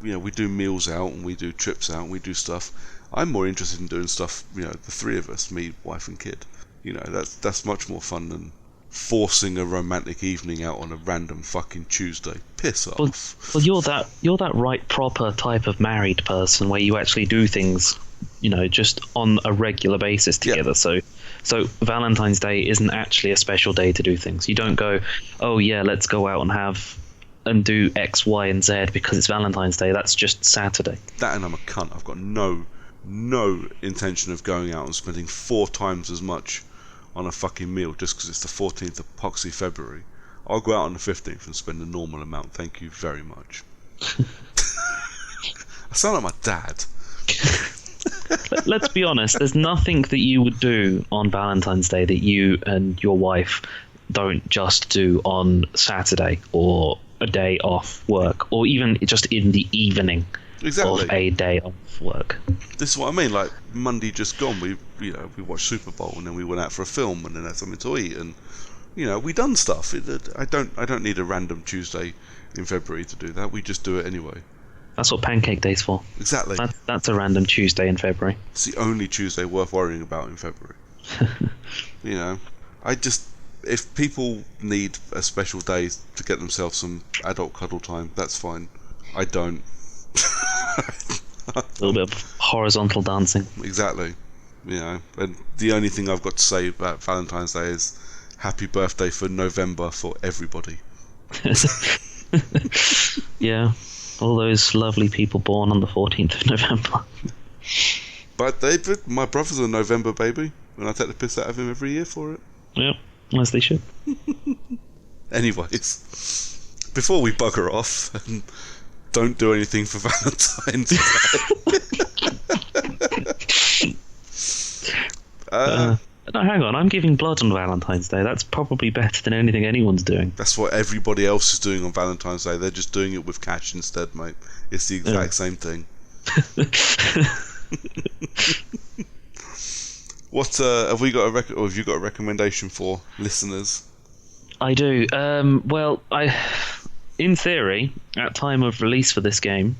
A: we do meals out and we do trips out and we do stuff. I'm more interested in doing stuff. The three of us, me, wife, and kid. That's much more fun than forcing a romantic evening out on a random fucking Tuesday. Piss off.
B: Well, you're that right proper type of married person where you actually do things, just on a regular basis together.
A: Yeah.
B: So Valentine's Day isn't actually a special day to do things. You don't go, oh yeah, let's go out and do X, Y, and Z because it's Valentine's Day. That's just Saturday.
A: That, and I'm a cunt. I've got no intention of going out and spending 4 times as much on a fucking meal just because it's the 14th of Poxy February. I'll go out on the 15th and spend a normal amount. Thank you very much. I sound like my dad.
B: Let's be honest, there's nothing that you would do on Valentine's Day that you and your wife don't just do on Saturday or a day off work, or even just in the evening of a day off work.
A: This is what I mean, like Monday just gone, we watched Super Bowl and then we went out for a film and then had something to eat and we done stuff. I don't need a random Tuesday in February to do that. We just do it anyway.
B: That's what Pancake Day's for.
A: Exactly.
B: That's a random Tuesday in February.
A: It's the only Tuesday worth worrying about in February. You know, if people need a special day to get themselves some adult cuddle time, that's fine. I don't.
B: A little bit of horizontal dancing.
A: Exactly. You know, and the only thing I've got to say about Valentine's Day is happy birthday for November for everybody.
B: Yeah, all those lovely people born on the 14th of November.
A: But my brother's a November baby, and I take the piss out of him every year for it.
B: Yep, as they should.
A: Anyways, before we bugger off and don't do anything for Valentine's Day.
B: No, hang on. I'm giving blood on Valentine's Day. That's probably better than anything anyone's doing.
A: That's what everybody else is doing on Valentine's Day. They're just doing it with cash instead, mate. It's the exact same thing. What have we got or have you got a recommendation for listeners?
B: I do. Well, in theory, at time of release for this game.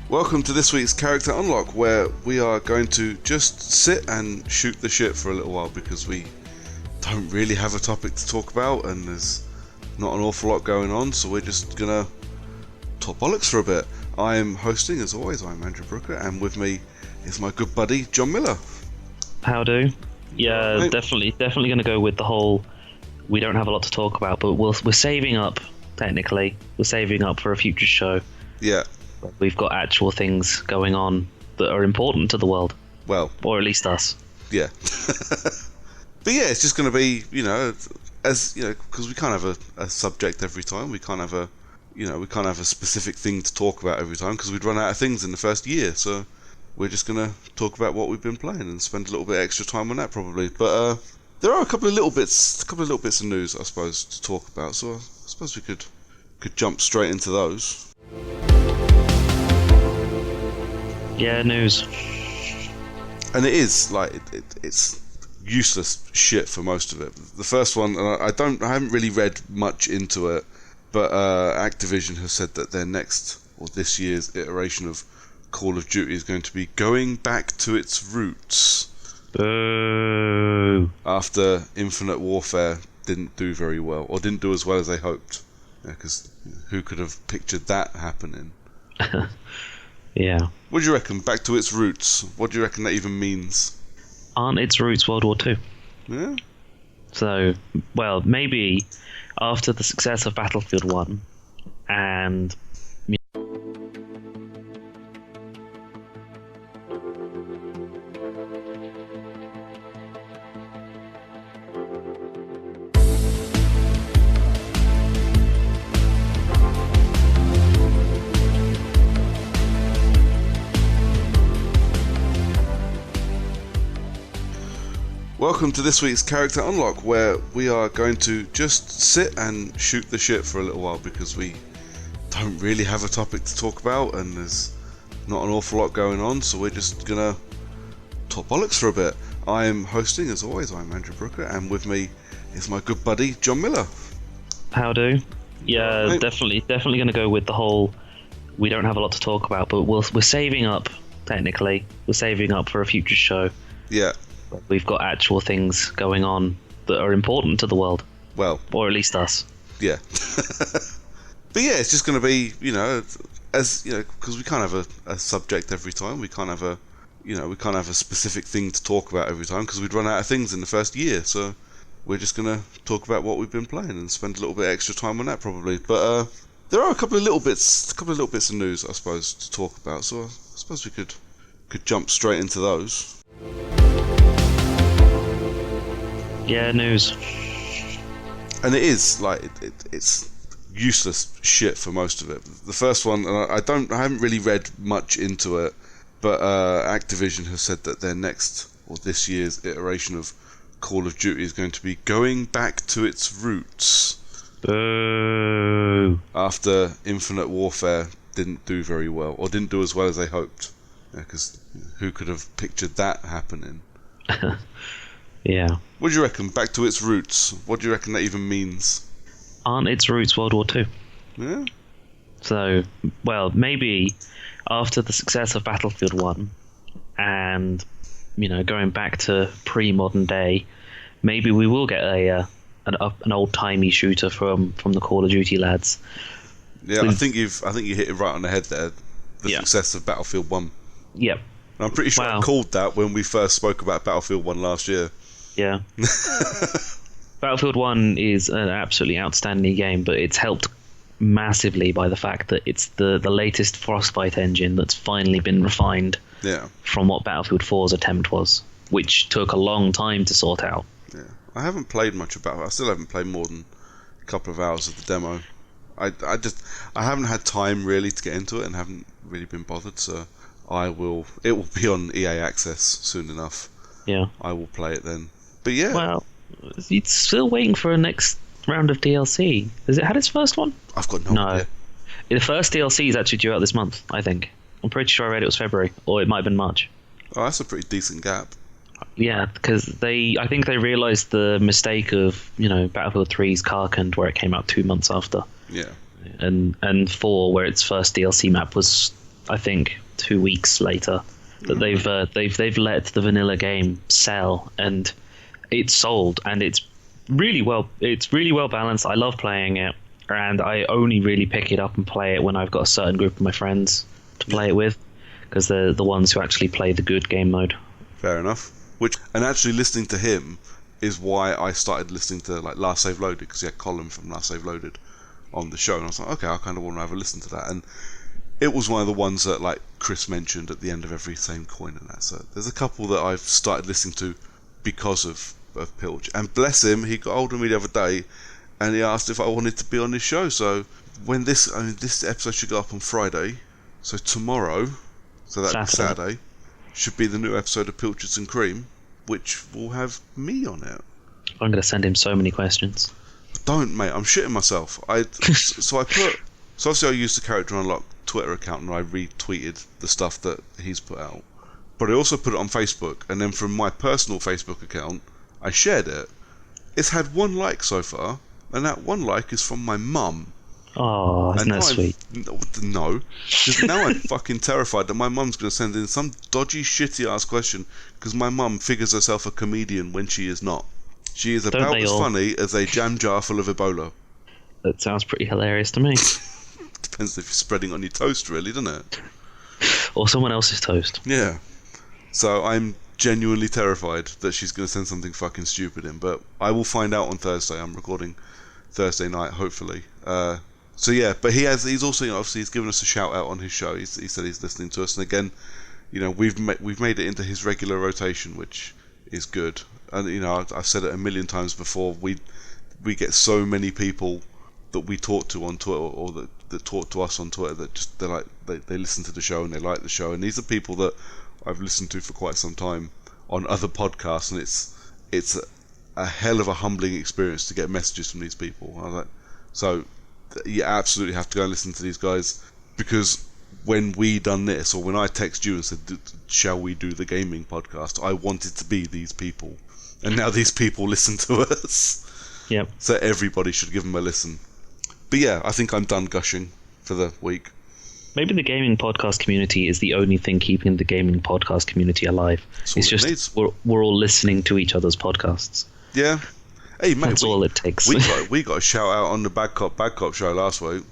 A: Welcome to this week's Character Unlock, where we are going to just sit and shoot the shit for a little while because we don't really have a topic to talk about and there's not an awful lot going on, so we're just gonna talk bollocks for a bit. I am hosting, as always. I'm Andrew Brooker, and with me is my good buddy John Miller.
B: How do? Yeah,
A: Right.
B: definitely going to go with the whole. We don't have a lot to talk about, but we're saving up. Technically, we're saving up for a future show.
A: Yeah,
B: We've got actual things going on that are important to the world,
A: well,
B: or at least us.
A: yeah. But yeah, it's just going to be, as you know, because we can't have a subject every time. We can't have a specific thing to talk about every time because we'd run out of things in the first year. So we're just going to talk about what we've been playing and spend a little bit extra time on that probably. But there are a couple of little bits of news, I suppose, to talk about. So I suppose we could jump straight into those.
B: Yeah, news.
A: And it is it's useless shit for most of it. The first one, and I haven't really read much into it, but Activision has said that their next or this year's iteration of Call of Duty is going to be going back to its roots.
B: Boo.
A: After Infinite Warfare didn't do very well, or didn't do as well as they hoped. Because who could have pictured that happening?
B: Yeah.
A: What do you reckon? Back to its roots. What do you reckon that even means?
B: Aren't its roots World War II?
A: Yeah.
B: So, well, maybe after the success of Battlefield 1 and
A: Welcome to this week's Character Unlock, where we are going to just sit and shoot the shit for a little while because we don't really have a topic to talk about and there's not an awful lot going on, so we're just gonna talk bollocks for a bit. I am hosting, as always. I'm Andrew Brooker, and with me is my good buddy John Miller.
B: how do? Yeah,
A: Right.
B: definitely going to go with the whole. We don't have a lot to talk about, but we're saving up. Technically, we're saving up for a future show.
A: Yeah,
B: We've got actual things going on that are important to the world,
A: well,
B: or at least us.
A: yeah. But yeah, it's just going to be, as because we can't have a subject every time. We can't have a specific thing to talk about every time because we'd run out of things in the first year. So we're just going to talk about what we've been playing and spend a little bit extra time on that probably. But there are a couple of little bits of news, I suppose, to talk about. So I suppose we could jump straight into those.
B: Yeah, news.
A: And it is it's useless shit for most of it. The first one, and I haven't really read much into it, but Activision has said that their next or this year's iteration of Call of Duty is going to be going back to its roots.
B: Boo.
A: After Infinite Warfare didn't do very well, or didn't do as well as they hoped. Because who could have pictured that happening?
B: Yeah.
A: What do you reckon? Back to its roots. What do you reckon that even means?
B: Aren't its roots World War II?
A: Yeah.
B: So, well, maybe after the success of Battlefield 1 and, going back to pre-modern day, maybe we will get an old-timey shooter from the Call of Duty lads.
A: Yeah, I think you hit it right on the head there. The
B: Yeah.
A: success of Battlefield 1.
B: Yep.
A: And I'm pretty sure I
B: Wow.
A: called that when we first spoke about Battlefield 1 last year.
B: Yeah. Battlefield 1 is an absolutely outstanding game, but it's helped massively by the fact that it's the latest Frostbite engine that's finally been refined
A: Yeah.
B: from what Battlefield 4's attempt was, which took a long time to sort out.
A: Yeah. I haven't played much of Battlefield. I still haven't played more than a couple of hours of the demo. I haven't had time really to get into it and haven't really been bothered, so it will be on EA Access soon enough.
B: Yeah.
A: I will play it then. But yeah.
B: Well, it's still waiting for a next round of DLC. Has it had its first one?
A: I've got no
B: No.
A: idea.
B: The first DLC is actually due out this month, I think. I'm pretty sure I read it was February, or it might have been March.
A: Oh, that's a pretty decent gap.
B: Yeah, because I think they realised the mistake of, Battlefield 3's Karkand, where it came out 2 months after.
A: Yeah.
B: And 4, where its first DLC map was, I think, 2 weeks later. That they've let the vanilla game sell, and it's sold, and it's really well balanced. I love playing it, and I only really pick it up and play it when I've got a certain group of my friends to play it with, because they're the ones who actually play the good game mode.
A: Fair enough. And actually listening to him is why I started listening to like Last Save Loaded, because he had Colin from Last Save Loaded on the show, and I was like, okay, I kind of want to have a listen to that. And it was one of the ones that like Chris mentioned at the end of every Same Coin and that. So there's a couple that I've started listening to because of Pilch. And bless him, he got hold of me the other day and he asked if I wanted to be on his show. So when this episode should go up on Friday, so tomorrow, so that'd be Saturday, should be the new episode of Pilchards and Cream, which will have me on it.
B: I'm going to send him so many questions.
A: Don't, mate. I'm shitting myself. So obviously I used the Character Unlock Twitter account and I retweeted the stuff that he's put out. But I also put it on Facebook, and then from my personal Facebook account, I shared it. It's had 1 like so far, and that 1 like is from my mum.
B: Oh, isn't that sweet?
A: No. Because now I'm fucking terrified that my mum's going to send in some dodgy, shitty-ass question, because my mum figures herself a comedian when she is not. She is about as funny as a jam jar full of Ebola.
B: That sounds pretty hilarious to me.
A: Depends if you're spreading on your toast, really, doesn't it?
B: Or someone else's toast.
A: Yeah. So I'm genuinely terrified that she's going to send something fucking stupid in, but I will find out on Thursday. I'm recording Thursday night, hopefully. So yeah, but he's also, obviously he's given us a shout out on his show. He said he's listening to us, and again, we've made it into his regular rotation, which is good. And I've said it a million times before. We get so many people that we talk to on Twitter, or that talk to us on Twitter, that just they listen to the show and they like the show, and these are people that I've listened to for quite some time on other podcasts, and it's a hell of a humbling experience to get messages from these people. I was like, so you absolutely have to go and listen to these guys, because when we done this, or when I text you and said, shall we do the gaming podcast, I wanted to be these people, and now these people listen to us.
B: Yep.
A: So everybody should give them a listen. But yeah, I think I'm done gushing for the week.
B: Maybe the gaming podcast community is the only thing keeping the gaming podcast community alive. It's just we're all listening to each other's podcasts.
A: Yeah. Hey, mate,
B: that's all it takes.
A: we got a shout out on the Bad Cop show last week.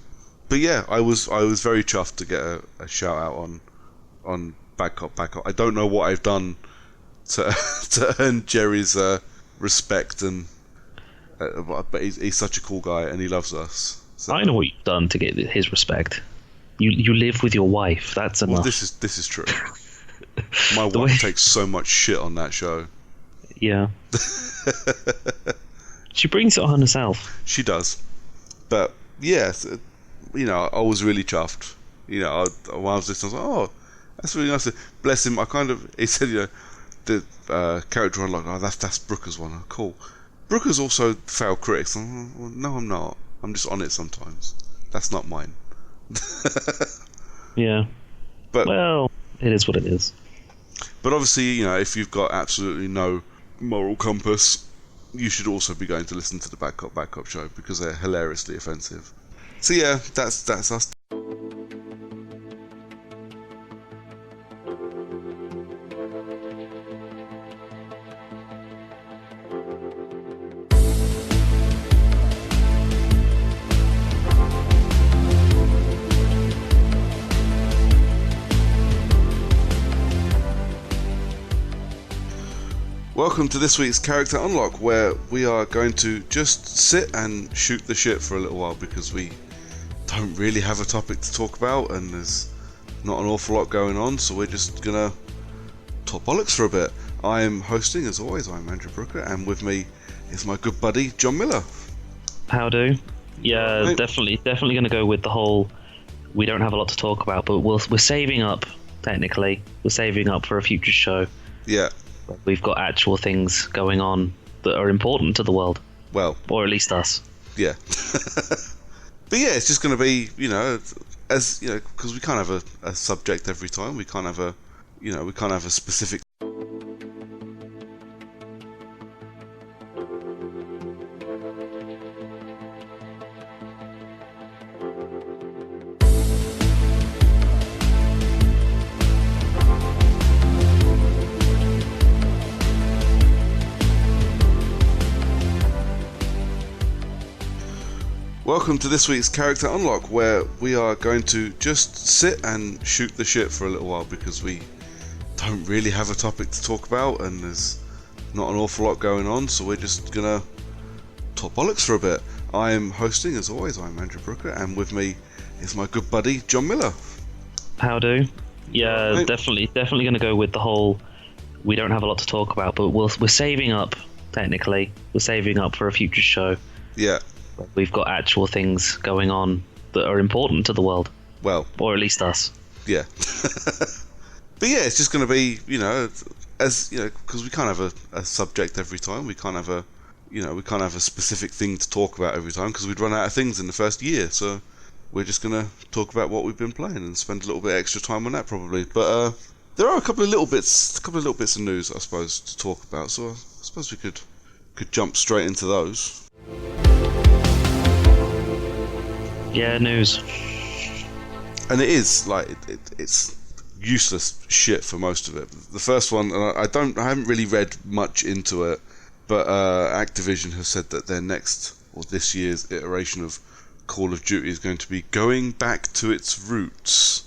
A: But yeah, I was very chuffed to get a shout out on Bad Cop. I don't know what I've done to earn Jerry's respect, and but he's such a cool guy and he loves us. So.
B: I know what you've done to get his respect. You live with your wife. That's enough.
A: Well, this is true. My wife takes so much shit on that show.
B: Yeah. She brings it on herself.
A: She does. But yeah, I was really chuffed. When I was listening, I was like, oh, that's really nice. Bless him. He said, the character unlock. Oh, that's Brooker's one. Oh, cool. Brooker's also failed critics. Oh, well, no, I'm not. I'm just on it sometimes. That's not mine.
B: Yeah.
A: But
B: Well, it is what it is.
A: But obviously, if you've got absolutely no moral compass, you should also be going to listen to the Bad Cop show because they're hilariously offensive. So yeah, that's us. Welcome to this week's Character Unlock, where we are going to just sit and shoot the shit for a little while because we don't really have a topic to talk about and there's not an awful lot going on, so we're just gonna talk bollocks for a bit. I'm hosting, as always. I'm Andrew Brooker, and with me is my good buddy John Miller.
B: How do? Yeah,
A: Right.
B: definitely going to go with the whole. We don't have a lot to talk about, but we're saving up. Technically, we're saving up for a future show.
A: Yeah,
B: We've got actual things going on that are important to the world,
A: well,
B: or at least us.
A: yeah. But yeah, it's just going to be, because we can't have a subject every time. We can't have a specific. Welcome to this week's Character Unlock, where we are going to just sit and shoot the shit for a little while because we don't really have a topic to talk about and there's not an awful lot going on, so we're just gonna talk bollocks for a bit. I'm hosting, as always. I'm Andrew Brooker, and with me is my good buddy John Miller.
B: How do? Yeah,
A: Right.
B: definitely going to go with the whole. We don't have a lot to talk about, but we're saving up. Technically, we're saving up for a future show.
A: Yeah,
B: We've got actual things going on that are important to the world,
A: well,
B: or at least us.
A: yeah. But yeah, it's just going to be, because we can't have a subject every time. We can't have a specific thing to talk about every time because we'd run out of things in the first year. So we're just going to talk about what we've been playing and spend a little bit extra time on that probably. But there are a couple of little bits of news, I suppose, to talk about. So I suppose we could jump straight into those.
B: Yeah, news.
A: And it is like it's useless shit for most of it. The first one, and I haven't really read much into it, but Activision has said that their next or this year's iteration of Call of Duty is going to be going back to its roots.